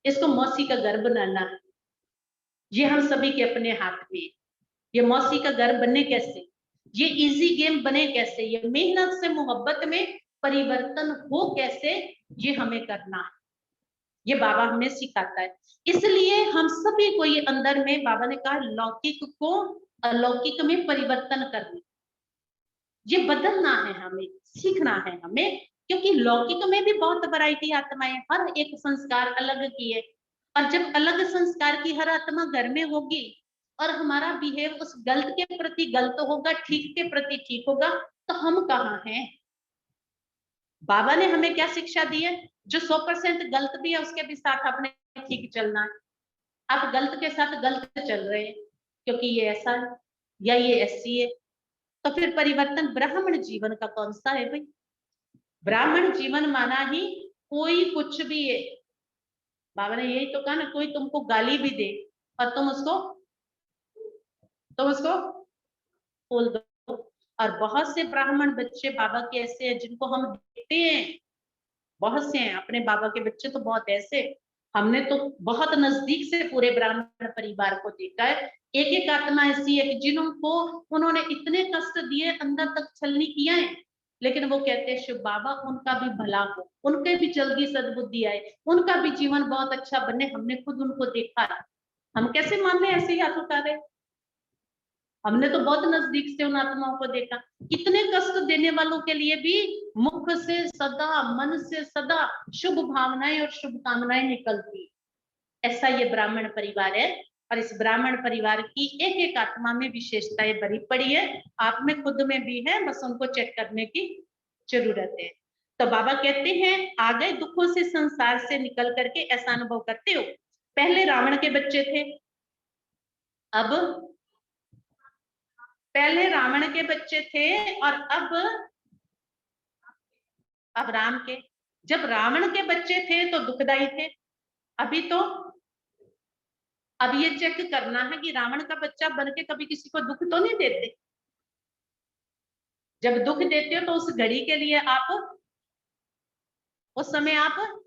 इसको मौसी का घर बनाना है। ये हम सभी के अपने हाथ में है। ये मौसी का घर बने कैसे, ये इजी गेम बने कैसे, ये मेहनत से मोहब्बत में परिवर्तन हो कैसे, ये हमें करना है। ये बाबा हमें सिखाता है। इसलिए हम सभी को ये अंदर में, बाबा ने कहा लौकिक को अलौकिक में परिवर्तन करना, ये बदलना है हमें, सीखना है हमें। क्योंकि लौकिक में भी बहुत वैरायटी आत्माएं, हर एक संस्कार अलग की है। और जब अलग संस्कार की हर आत्मा घर में होगी और हमारा बिहेव उस गलत के प्रति गलत होगा, ठीक के प्रति ठीक होगा, तो हम कहाँ हैं? बाबा ने हमें क्या शिक्षा दी है? जो 100% गलत भी है उसके भी साथ आपने ठीक चलना है। आप गलत के साथ गलत चल रहे हैं क्योंकि ये ऐसा है या ये ऐसी है, तो फिर परिवर्तन ब्राह्मण जीवन का कौन सा है भाई? ब्राह्मण जीवन माना ही कोई कुछ भी है। बाबा ने यही तो कहा ना, कोई तुमको गाली भी दे और तुम उसको बोल दो। और बहुत से ब्राह्मण बच्चे बाबा के ऐसे हैं जिनको हम देखते हैं, बहुत से हैं अपने बाबा के बच्चे तो बहुत ऐसे। हमने तो बहुत नजदीक से पूरे ब्राह्मण परिवार को देखा है। एक एक आत्मा ऐसी है कि जिनको उन्होंने इतने कष्ट दिए, अंदर तक छलनी किया है, लेकिन वो कहते हैं शिव बाबा उनका भी भला हो, उनके भी जल्दी सद्बुद्धि आए, उनका भी जीवन बहुत अच्छा बने। हमने खुद उनको देखा है। हम कैसे मान लें ऐसे ही हाथ उठा रहे? हमने तो बहुत नजदीक से उन आत्माओं को देखा। इतने कष्ट देने वालों के लिए भी मुख से सदा, मन से सदा शुभ भावनाएं और शुभकामनाएं निकलती। ऐसा ये ब्राह्मण परिवार है। और इस ब्राह्मण परिवार की एक एक आत्मा में विशेषताएं भरी पड़ी है, आप में खुद में भी है, बस उनको चेक करने की जरूरत है। तो बाबा कहते हैं आ गए दुखों से संसार से निकल करके, ऐसा अनुभव करते हो। पहले रावण के बच्चे थे, अब पहले रावण के बच्चे थे और अब राम के। जब रावण के बच्चे थे तो दुखदाई थे, अभी तो अब ये चेक करना है कि रावण का बच्चा बन के कभी किसी को दुख तो नहीं देते। जब दुख देते हो तो उस घड़ी के लिए आप, उस समय आप,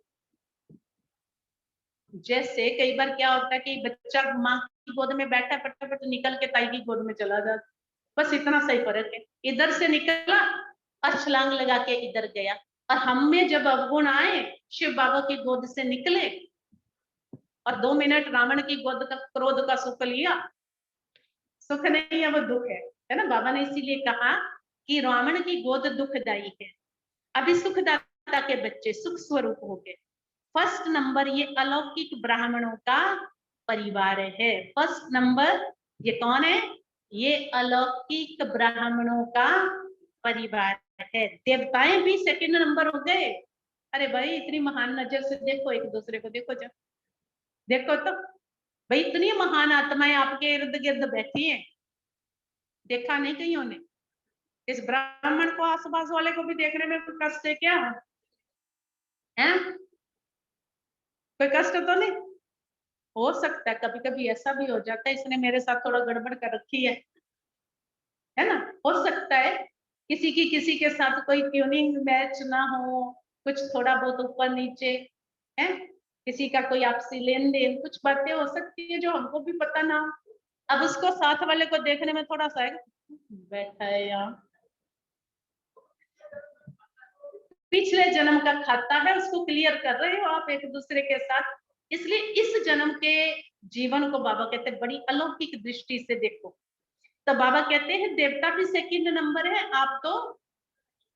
जैसे कई बार क्या होता है कि बच्चा माँ की गोद में बैठा फटाफट निकल के ताई की गोद में चला जाता, बस इतना सही फर्क है। इधर से निकला और छलांग लगा के इधर गया। और हम में जब अवगुण आए, शिव बाबा की गोद से निकले और 2 मिनट रावण की गोद का क्रोध का सुख लिया, सुख नहीं है वो दुख है ना। बाबा ने इसीलिए कहा कि रावण की गोद दुखदाई है। अभी सुखदाता के बच्चे सुख स्वरूप हो गए। फर्स्ट नंबर ये अलौकिक ब्राह्मणों का परिवार है। फर्स्ट नंबर ये कौन है? ये अलौकिक ब्राह्मणों का परिवार है। देवताएं भी सेकंड नंबर हो गए। अरे भाई इतनी महान नजर से देखो, एक दूसरे को देखो, जब देखो तो भाई इतनी महान आत्माएं आपके इर्द गिर्द बैठी हैं, देखा नहीं कईयों ने? इस ब्राह्मण को आसपास वाले को भी देखने में कोई कष्ट है क्या? है कोई कष्ट तो नहीं? हो सकता है कभी कभी ऐसा भी हो जाता है, इसने मेरे साथ थोड़ा गड़बड़ कर रखी है ना। हो सकता है किसी के साथ कोई ट्यूनिंग मैच ना हो, कुछ थोड़ा बहुत ऊपर नीचे है, किसी का कोई आपसी लेन देन, कुछ बातें हो सकती है जो हमको भी पता ना हो। अब उसको साथ वाले को देखने में थोड़ा सा बैठा है यार, पिछले जन्म का खाता है उसको क्लियर कर रहे हो आप एक दूसरे के साथ। इसलिए इस जन्म के जीवन को बाबा कहते हैं बड़ी अलौकिक दृष्टि से देखो। तो बाबा कहते हैं देवता भी सेकंड नंबर है, आप तो,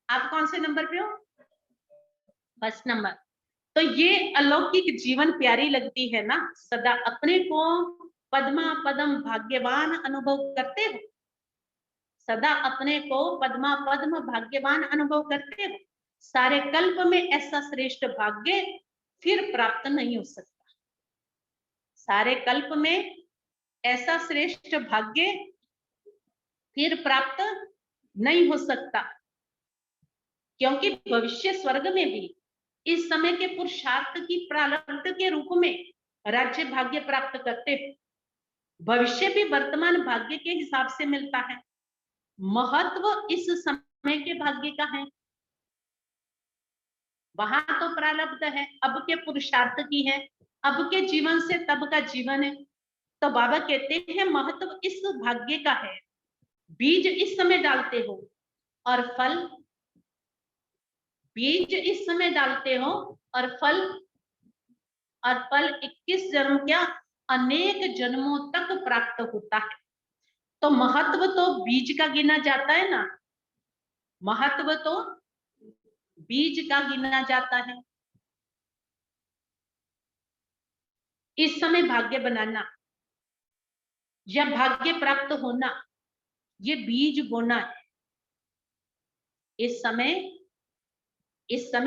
आप कौन से नंबर पे हो? First number. तो ये अलौकिक जीवन प्यारी लगती है ना? सदा अपने को पद्मा पद्म भाग्यवान अनुभव करते हो? सदा अपने को पद्मा पद्म भाग्यवान अनुभव करते हो? सारे कल्प में ऐसा श्रेष्ठ भाग्य फिर प्राप्त नहीं हो सकता। सारे कल्प में ऐसा श्रेष्ठ भाग्य फिर प्राप्त नहीं हो सकता, क्योंकि भविष्य स्वर्ग में भी इस समय के पुरुषार्थ की प्रारब्ध के रूप में राज्य भाग्य प्राप्त करते हैं। भविष्य भी वर्तमान भाग्य के हिसाब से मिलता है। महत्व इस समय के भाग्य का है, वहां तो प्रारब्ध है, अब के पुरुषार्थ की है, अब के जीवन से तब का जीवन है। तो बाबा कहते हैं महत्व इस भाग्य का है। बीज इस समय डालते हो और फल, बीज इस समय डालते हो और फल, और फल 21 जन्म क्या अनेक जन्मों तक प्राप्त होता है। तो महत्व तो बीज का गिना जाता है ना, महत्व तो बीज का गिना जाता है। इस समय भाग्य बनाना या भाग्य प्राप्त होना, ये बीज बोना है। इस समय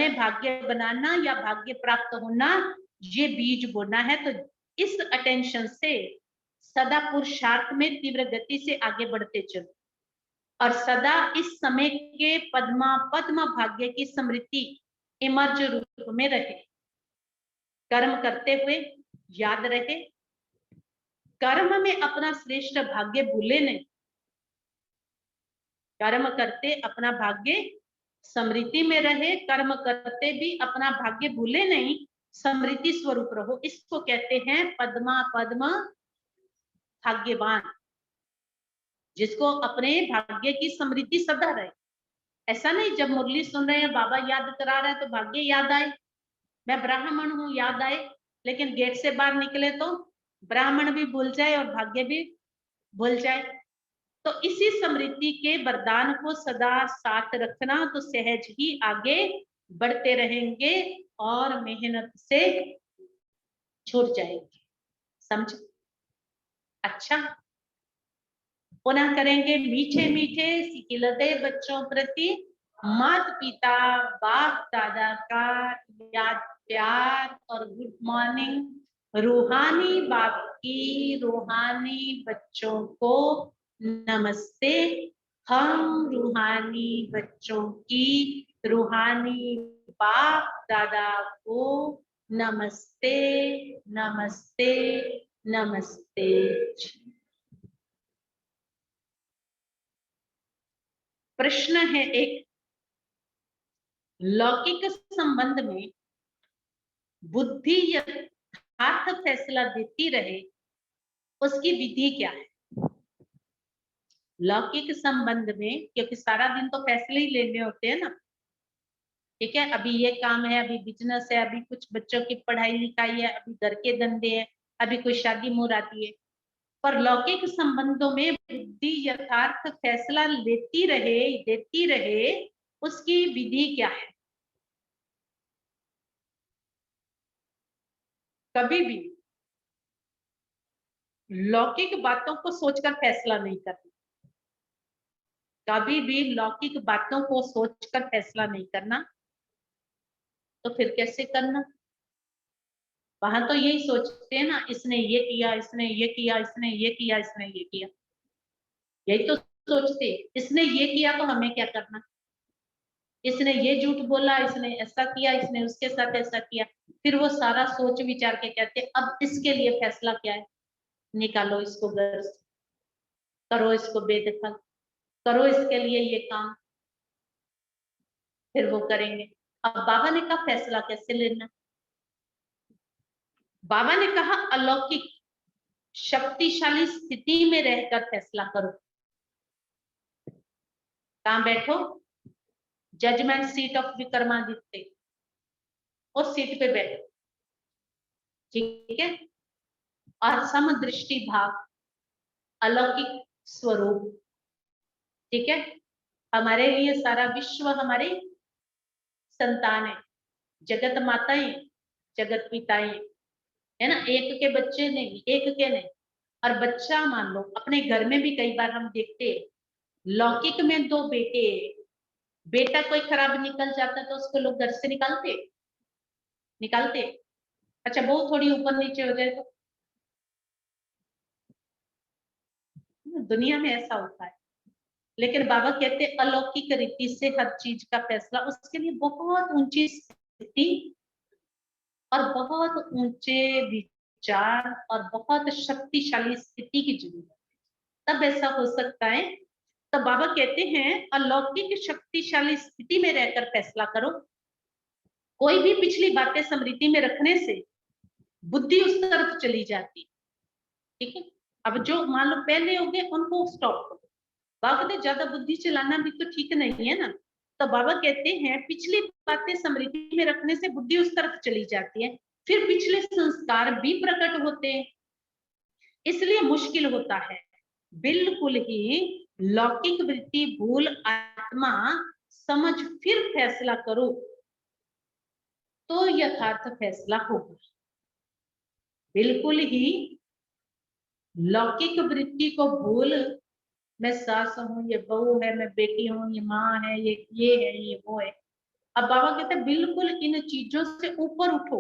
भाग्य बनाना या भाग्य प्राप्त होना, ये बीज बोना है। तो इस अटेंशन से सदा पुरुषार्थ में तीव्र गति से आगे बढ़ते चलो और सदा इस समय के पद्मा पद्म भाग्य की स्मृति इमर्ज रूप में रहे। कर्म करते हुए याद रहे, कर्म में अपना श्रेष्ठ भाग्य भूले नहीं। कर्म करते अपना भाग्य स्मृति में रहे, कर्म करते भी अपना भाग्य भूले नहीं, स्मृति स्वरूप रहो। इसको कहते हैं पद्मा पद्म भाग्यवान, जिसको अपने भाग्य की स्मृति सदा रहे। ऐसा नहीं जब मुरली सुन रहे हैं बाबा याद करा रहे हैं तो भाग्य याद आए, मैं ब्राह्मण हूं याद आए, लेकिन गेट से बाहर निकले तो ब्राह्मण भी भूल जाए और भाग्य भी भूल जाए। तो इसी स्मृति के वरदान को सदा साथ रखना, तो सहज ही आगे बढ़ते रहेंगे और मेहनत से छूट जाएंगे। समझ? अच्छा, पुनः करेंगे। मीठे मीठे सिकिलते बच्चों प्रति माता पिता बाप दादा का याद प्यार और गुड मॉर्निंग। रूहानी बाप की रूहानी बच्चों को नमस्ते। हम रूहानी बच्चों की रूहानी बाप दादा को नमस्ते नमस्ते नमस्ते। प्रश्न है एक, लौकिक संबंध में बुद्धि यथार्थ फैसला देती रहे, उसकी विधि क्या है? लौकिक संबंध में, क्योंकि सारा दिन तो फैसले ही लेने होते हैं ना, ठीक है, अभी ये काम है, अभी बिजनेस है, अभी कुछ बच्चों की पढ़ाई लिखाई है, अभी घर के धंधे हैं, अभी कोई शादी मुरादी है। पर लौकिक संबंधों में बुद्धि यथार्थ फैसला लेती रहे, देती रहे, उसकी विधि क्या है? कभी भी लौकिक बातों को सोचकर फैसला नहीं करना, कभी भी लौकिक बातों को सोचकर फैसला नहीं करना। तो फिर कैसे करना? वहां तो यही सोचते हैं ना, इसने ये किया, इसने ये किया, इसने ये किया, इसने ये किया, यही तो सोचते। इसने ये किया तो हमें क्या करना, इसने ये झूठ बोला, इसने ऐसा किया, इसने उसके साथ ऐसा किया। फिर वो सारा सोच विचार के कहते अब इसके लिए फैसला क्या है, निकालो इसको घर से, करो इसको बेदखल, करो इसके लिए ये काम, फिर वो करेंगे। अब बाबा ने कहा फैसला कैसे लेना? बाबा ने कहा अलौकिक शक्तिशाली स्थिति में रहकर फैसला करो। कहां बैठो? जजमेंट सीट ऑफ विक्रमादित्य, उस सीट पे बैठो, ठीक है। और समदृष्टि भाव, अलौकिक स्वरूप, ठीक है। हमारे लिए सारा विश्व हमारी संतान है, जगत माताएं, जगत पिताएं, है ना, एक के बच्चे नहीं, एक के नहीं। और बच्चा मान लो अपने घर में भी कई बार हम देखते हैं, लौकिक में दो बेटे, बेटा कोई खराब निकल जाता तो उसको लोग घर से निकालते, निकालते। अच्छा वो थोड़ी ऊपर नीचे हो जाए तो दुनिया में ऐसा होता है। लेकिन बाबा कहते अलौकिक रीति से हर चीज का फैसला, उसके लिए बहुत ऊंची स्थिति और बहुत ऊंचे विचार और बहुत शक्तिशाली स्थिति की जरूरत है, तब ऐसा हो सकता है। तो बाबा कहते हैं अलौकिक शक्तिशाली स्थिति में रहकर फैसला करो। कोई भी पिछली बातें स्मृति में रखने से बुद्धि उस तरफ चली जाती, ठीक है। अब जो मान लो पहले हो गए उनको स्टॉप करो, बाबा कहते ज्यादा बुद्धि चलाना भी तो ठीक नहीं है ना। तो बाबा कहते हैं पिछली बातें स्मृति में रखने से बुद्धि उस तरफ चली जाती है, फिर पिछले संस्कार भी प्रकट होते हैं, इसलिए मुश्किल होता है। बिल्कुल ही लौकिक वृत्ति भूल आत्मा समझ फिर फैसला करो तो यथार्थ फैसला होगा। बिल्कुल ही लौकिक वृत्ति को भूल, मैं सास हूँ, ये बहू है, मैं बेटी हूँ, ये माँ है, ये है, ये वो है। अब बाबा कहते हैं बिल्कुल इन चीजों से ऊपर उठो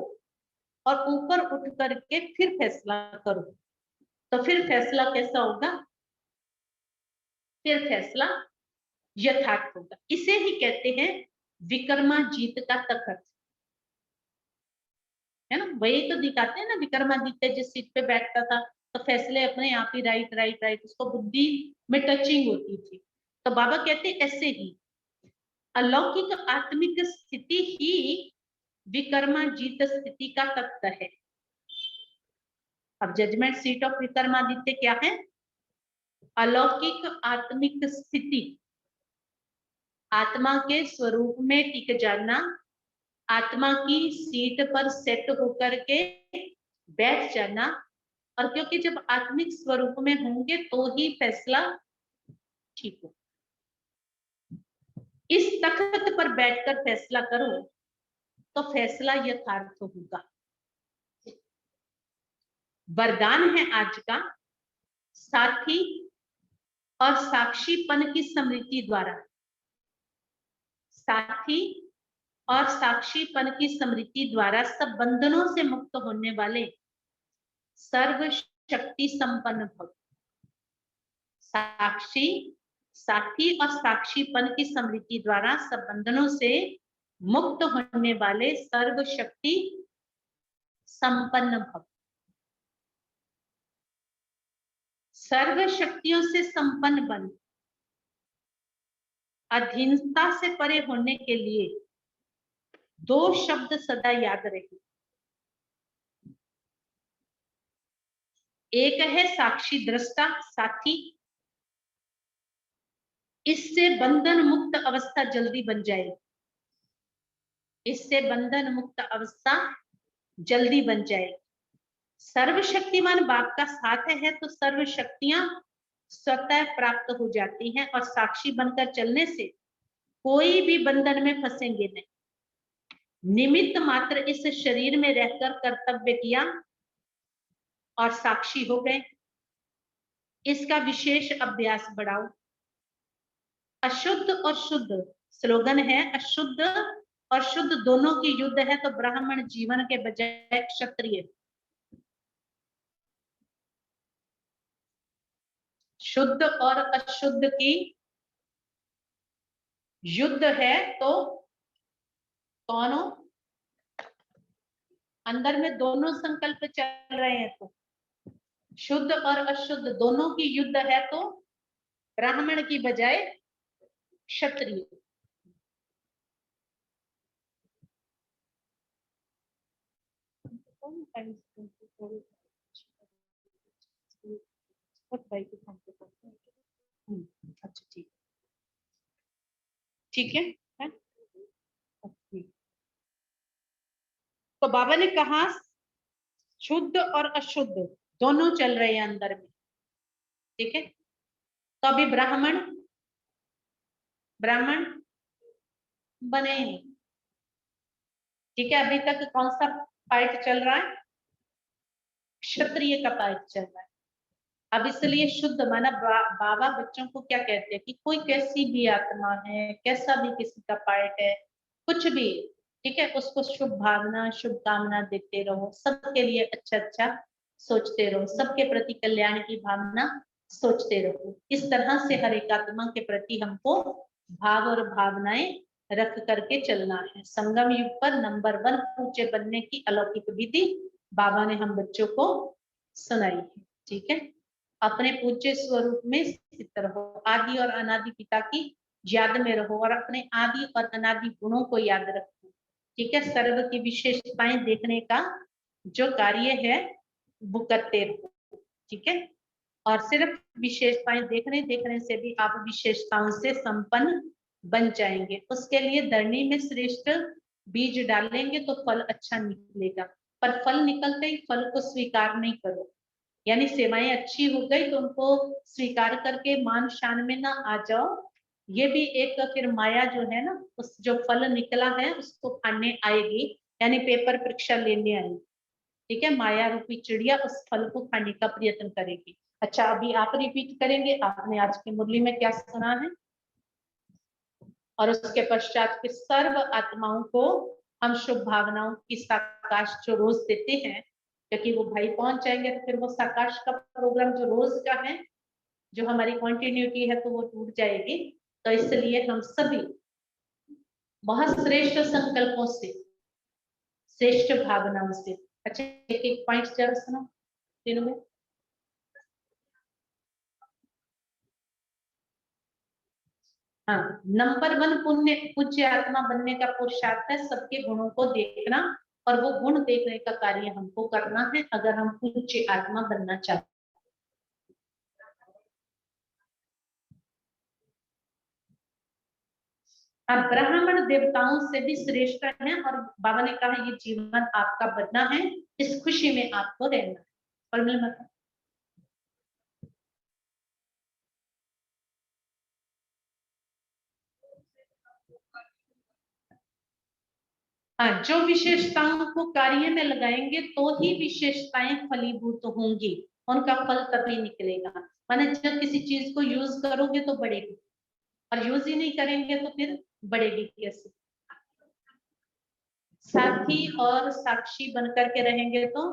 और ऊपर उठ करके फिर फैसला करो। तो फिर फैसला कैसा होगा? फिर फैसला यथार्थ होगा। इसे ही कहते हैं विक्रमाजीत का तखत, है ना। वही तो दिखाते हैं ना, विक्रमादित्य जिस सीट पे बैठता था तो फैसले अपने आप ही राइट राइट राइट, उसको बुद्धि में टचिंग होती थी। तो बाबा कहते ऐसे ही अलौकिक आत्मिक स्थिति ही विक्रमाजीत स्थिति का तत्व है। अब जजमेंट सीट ऑफ विक्रमादित्य क्या है? अलौकिक आत्मिक स्थिति, आत्मा के स्वरूप में टिक जाना, आत्मा की सीट पर सेट होकर के बैठ जाना। और क्योंकि जब आत्मिक स्वरूप में होंगे तो ही फैसला ठीक हो। इस तख्त पर बैठकर फैसला करो तो फैसला यथार्थ होगा। वरदान है आज का, साथी और साक्षीपन की स्मृति द्वारा, साथी और साक्षीपन की स्मृति द्वारा सब बंधनों से मुक्त होने वाले सर्वशक्ति संपन्न भव। साक्षी, साथी और साक्षीपन की स्मृति द्वारा सब बंधनों से मुक्त होने वाले सर्वशक्ति संपन्न भव। सर्व शक्तियों से संपन्न बन, अधीनता से परे होने के लिए दो शब्द सदा याद रहे। एक है साक्षी दृष्टा साथी, इससे बंधन मुक्त अवस्था जल्दी बन जाएगी, इससे बंधन मुक्त अवस्था जल्दी बन जाएगी। सर्वशक्तिमान बाप का साथ है तो सर्व शक्तियां स्वतः प्राप्त हो जाती हैं और साक्षी बनकर चलने से कोई भी बंधन में फंसेंगे नहीं। निमित्त मात्र इस शरीर में रहकर कर्तव्य किया और साक्षी हो गए। इसका विशेष अभ्यास बढ़ाओ। अशुद्ध और शुद्ध स्लोगन है, अशुद्ध और शुद्ध दोनों की युद्ध है तो ब्राह्मण जीवन के बजाय क्षत्रिय, शुद्ध और अशुद्ध की युद्ध है तो दोनों अंदर में दोनों संकल्प चल रहे हैं, तो शुद्ध और अशुद्ध दोनों की युद्ध है तो ब्राह्मण की बजाय क्षत्रिय। अच्छा ठीक, ठीक है। तो बाबा ने कहा शुद्ध और अशुद्ध दोनों चल रहे हैं अंदर में, ठीक है। तो अभी ब्राह्मण ब्राह्मण बने ही नहीं, ठीक है। अभी तक कौन सा फाइट चल रहा है? क्षत्रिय का फाइट चल रहा है। अब इसलिए शुद्ध माना बाबा बच्चों को क्या कहते हैं कि कोई कैसी भी आत्मा है, कैसा भी किसी का पार्ट है, कुछ भी, ठीक है, उसको शुभ भावना शुभ कामना देते रहो, सबके लिए अच्छा अच्छा सोचते रहो, सबके प्रति कल्याण की भावना सोचते रहो। इस तरह से हर एक आत्मा के प्रति हमको भाव और भावनाएं रख करके चलना है। संगम युग पर नंबर 1 ऊंचे बनने की अलौकिक विधि बाबा ने हम बच्चों को सुनाई है, ठीक है। अपने पूज्य स्वरूप में स्थित रहो, आदि और अनादि पिता की याद में रहो और अपने आदि और अनादि गुणों को याद रखो, ठीक है। सर्व की विशेषताएं देखने का जो कार्य है वो करते रहो, ठीक है। और सिर्फ विशेषताएं देखने देखने से भी आप विशेषताओं से संपन्न बन जाएंगे। उसके लिए धरनी में श्रेष्ठ बीज डालेंगे तो फल अच्छा निकलेगा, पर फल निकलते ही फल को स्वीकार नहीं करो, यानी सेवाएं अच्छी हो गई तो उनको स्वीकार करके मान शान में ना आ जाओ। ये भी एक फिर माया जो है ना, उस जो फल निकला है उसको खाने आएगी, यानी पेपर परीक्षा लेने आएगी, ठीक है। माया रूपी चिड़िया उस फल को खाने का प्रयत्न करेगी। अच्छा, अभी आप रिपीट करेंगे, आपने आज की मुरली में क्या सुना है, और उसके पश्चात फिर सर्व आत्माओं को हम शुभ भावनाओं की साकाश जो रोज देते हैं, क्योंकि वो भाई पहुंच जाएंगे तो फिर वो साकाश का प्रोग्राम जो रोज का है, जो हमारी कंटिन्यूटी है, तो वो टूट जाएगी। तो इसलिए हम सभी बहुत श्रेष्ठ संकल्पों से, श्रेष्ठ भावनाओं से, अच्छा एक एक पॉइंट जरा सुनो तीनों में। हाँ, नंबर 1 पुण्य पूज्य आत्मा बनने का पुरुषार्थ है सबके गुणों को देखना, और वो गुण देखने का कार्य हमको करना है अगर हम पूज्य आत्मा बनना चाहते हैं। अब ब्राह्मण देवताओं से भी श्रेष्ठ है, और बाबा ने कहा ये जीवन आपका बनना है, इस खुशी में आपको रहना है। और मैं मतलब हाँ, जो विशेषताओं को कार्य में लगाएंगे तो ही विशेषताएं फलीभूत होंगी, उनका फल तभी निकलेगा। माने जब किसी चीज को यूज करोगे तो बढ़ेगी, और यूज ही नहीं करेंगे तो फिर बढ़ेगी कैसे? साथी और साक्षी बनकर के रहेंगे तो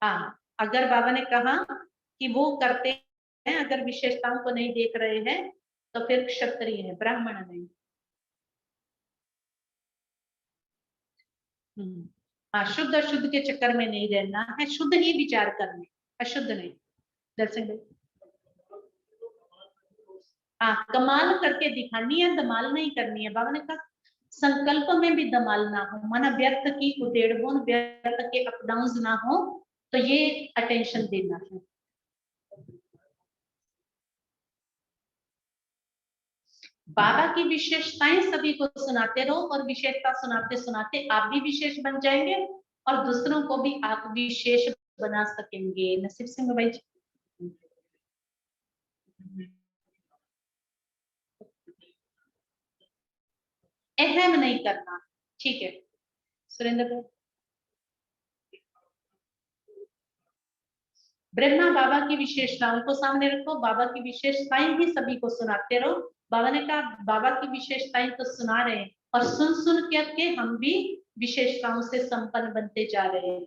हाँ, अगर बाबा ने कहा कि वो करते हैं, अगर विशेषताओं को नहीं देख रहे हैं तो फिर क्षत्रिय है, ब्राह्मण नहीं। हाँ, शुद्ध अशुद्ध के चक्कर में नहीं रहना है, शुद्ध ही विचार करने, अशुद्ध नहीं। दर्शन भाई हाँ, कमाल करके दिखानी है, धमाल नहीं करनी है। बाबा ने कहा संकल्प में भी धमाल ना हो, माना व्यर्थ की उधेड़बुन, व्यर्थ के अप डाउन ना हो, तो ये अटेंशन देना है। बाबा की विशेषताएं सभी को सुनाते रहो, और विशेषता सुनाते सुनाते आप भी विशेष बन जाएंगे और दूसरों को भी आप विशेष बना सकेंगे। नसीब सिंह भाई जी। अहम नहीं करना, ठीक है सुरेंद्र भाई। ब्रह्मा बाबा की विशेषताओं को सामने रखो, बाबा की विशेषताएं भी सभी को सुनाते रहो। बाबा ने कहा बाबा की विशेषताएं तो सुना रहे हैं, और सुन सुन के हम भी विशेषताओं से संपन्न बनते जा रहे हैं।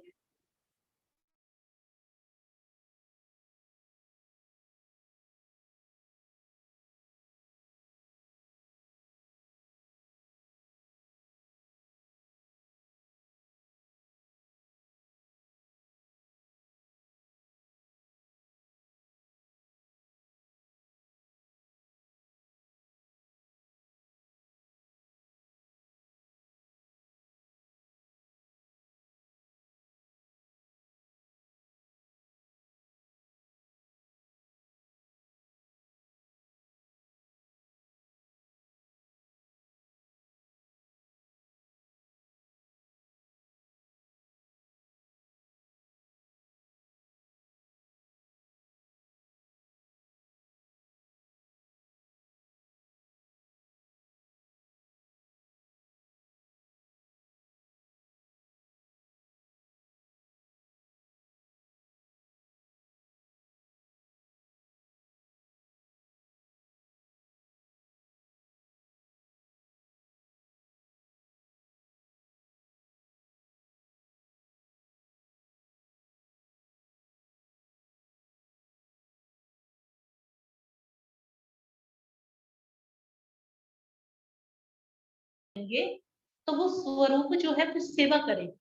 तो वो स्वरूप जो है फिर सेवा करेगा,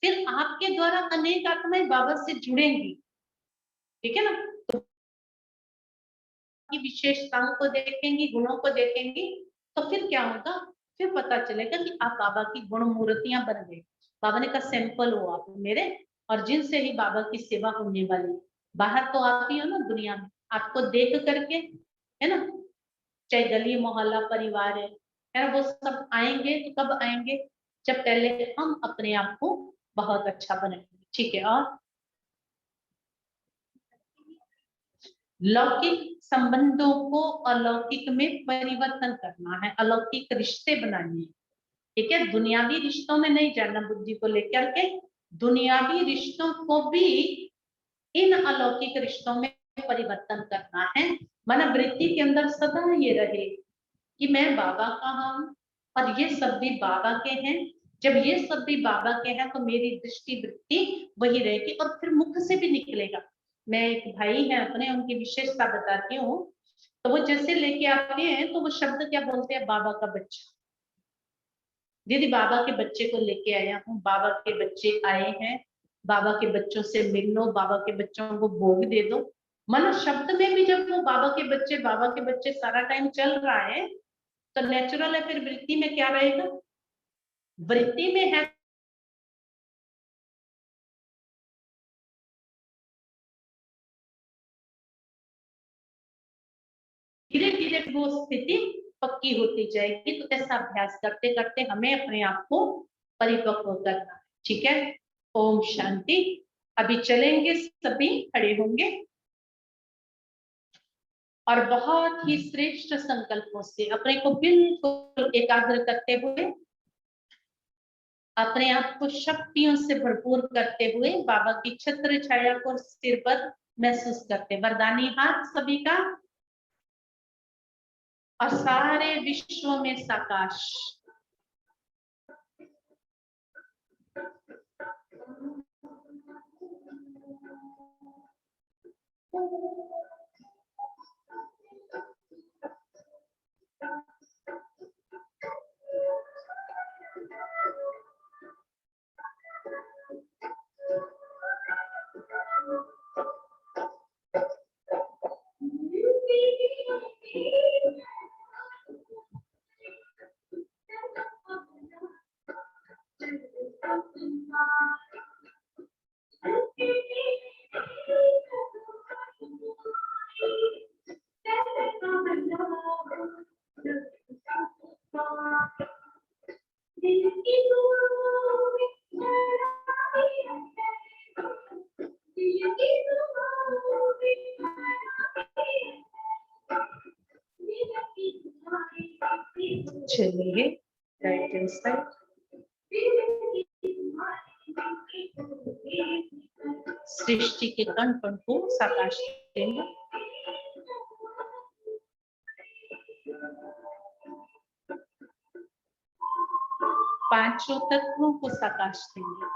फिर आपके द्वारा अनेक आत्माएं बाबा से जुड़ेंगी, ठीक है ना। तो की विशेषताओं को देखेंगी, गुणों को देखेंगी, तो फिर क्या होगा, फिर पता चलेगा कि आप बाबा की गुण मूर्तियां बन गए। बाबा ने कहा सैंपल हो आप मेरे, और जिनसे ही बाबा की सेवा होने वाली है। बाहर तो आप ही हो ना दुनिया में, आपको देख करके, है ना, चाहे गली मोहल्ला परिवार है ना, वो सब आएंगे तो कब आएंगे, जब पहले हम अपने आप को बहुत अच्छा बनाएंगे, ठीक है। और लौकिक संबंधों को अलौकिक में परिवर्तन करना है, अलौकिक रिश्ते बनाने हैं, ठीक है। दुनियावी रिश्तों में नहीं जाना बुद्धि को लेकर के, दुनियावी रिश्तों को भी इन अलौकिक रिश्तों में परिवर्तन करना है। मन वृत्ति के अंदर सदा ये रहे कि मैं बाबा का हूं और ये सब भी बाबा के हैं। जब ये सब भी बाबा के हैं तो मेरी दृष्टि वृत्ति वही रहेगी, और फिर मुख से भी निकलेगा। मैं एक भाई है अपने, उनकी विशेषता बताती हूँ। तो वो जैसे लेके आते हैं तो वो शब्द क्या बोलते हैं, बाबा का बच्चा। दीदी बाबा के बच्चे को लेके आया हूँ, बाबा के बच्चे आए हैं, बाबा के बच्चों से मिल लो, बाबा के बच्चों को भोग दे दो। मतलब शब्द में भी जब वो बाबा के बच्चे, बाबा के बच्चे सारा टाइम चल रहा है, तो नेचुरल है, फिर वृत्ति में क्या रहेगा, वृत्ति में है धीरे धीरे वो स्थिति पक्की होती जाएगी। तो ऐसा अभ्यास करते करते हमें अपने आप को परिपक्व करना है, ठीक है। ओम शांति। अभी चलेंगे, सभी खड़े होंगे और बहुत ही श्रेष्ठ संकल्पों से अपने को बिल्कुल एकाग्र करते हुए, अपने आप को शक्तियों से भरपूर करते हुए बाबा की छत्र छाया को सिर पर महसूस करते, वरदानी हाथ सभी का, और सारे विश्व में साकाश। चलिए राइट हैंड साइड, सृष्टि के कण कण को साकाश देंगे। पांचों तत्वों को साकाश देंगे।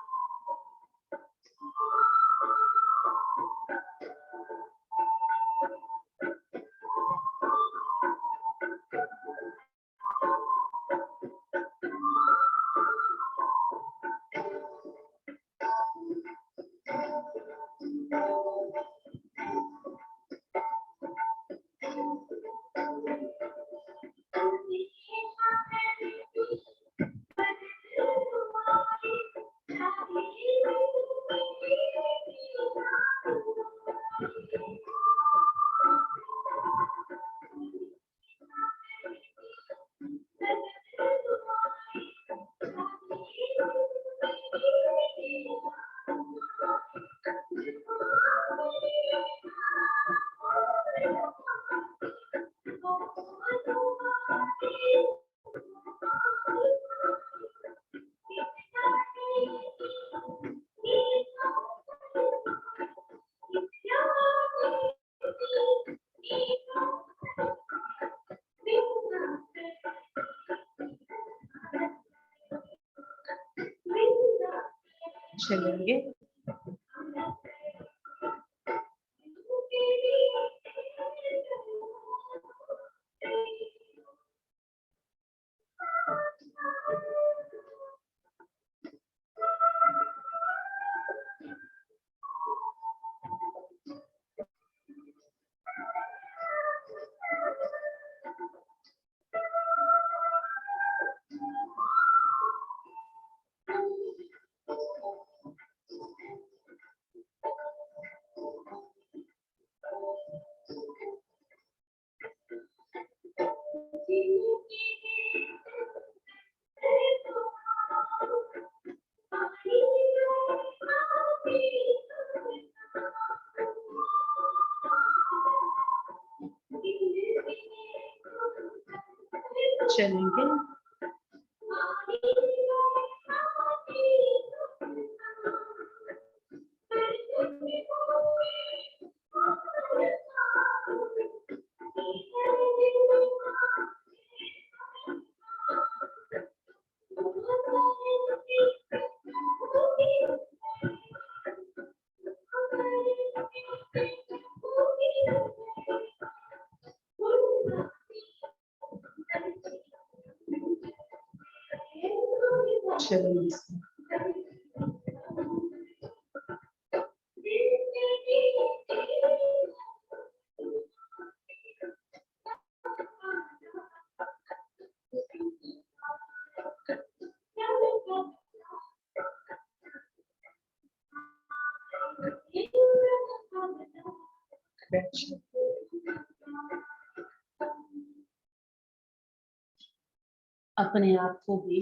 चलेंगे चलेंगे चलेंगे अपने आप को भी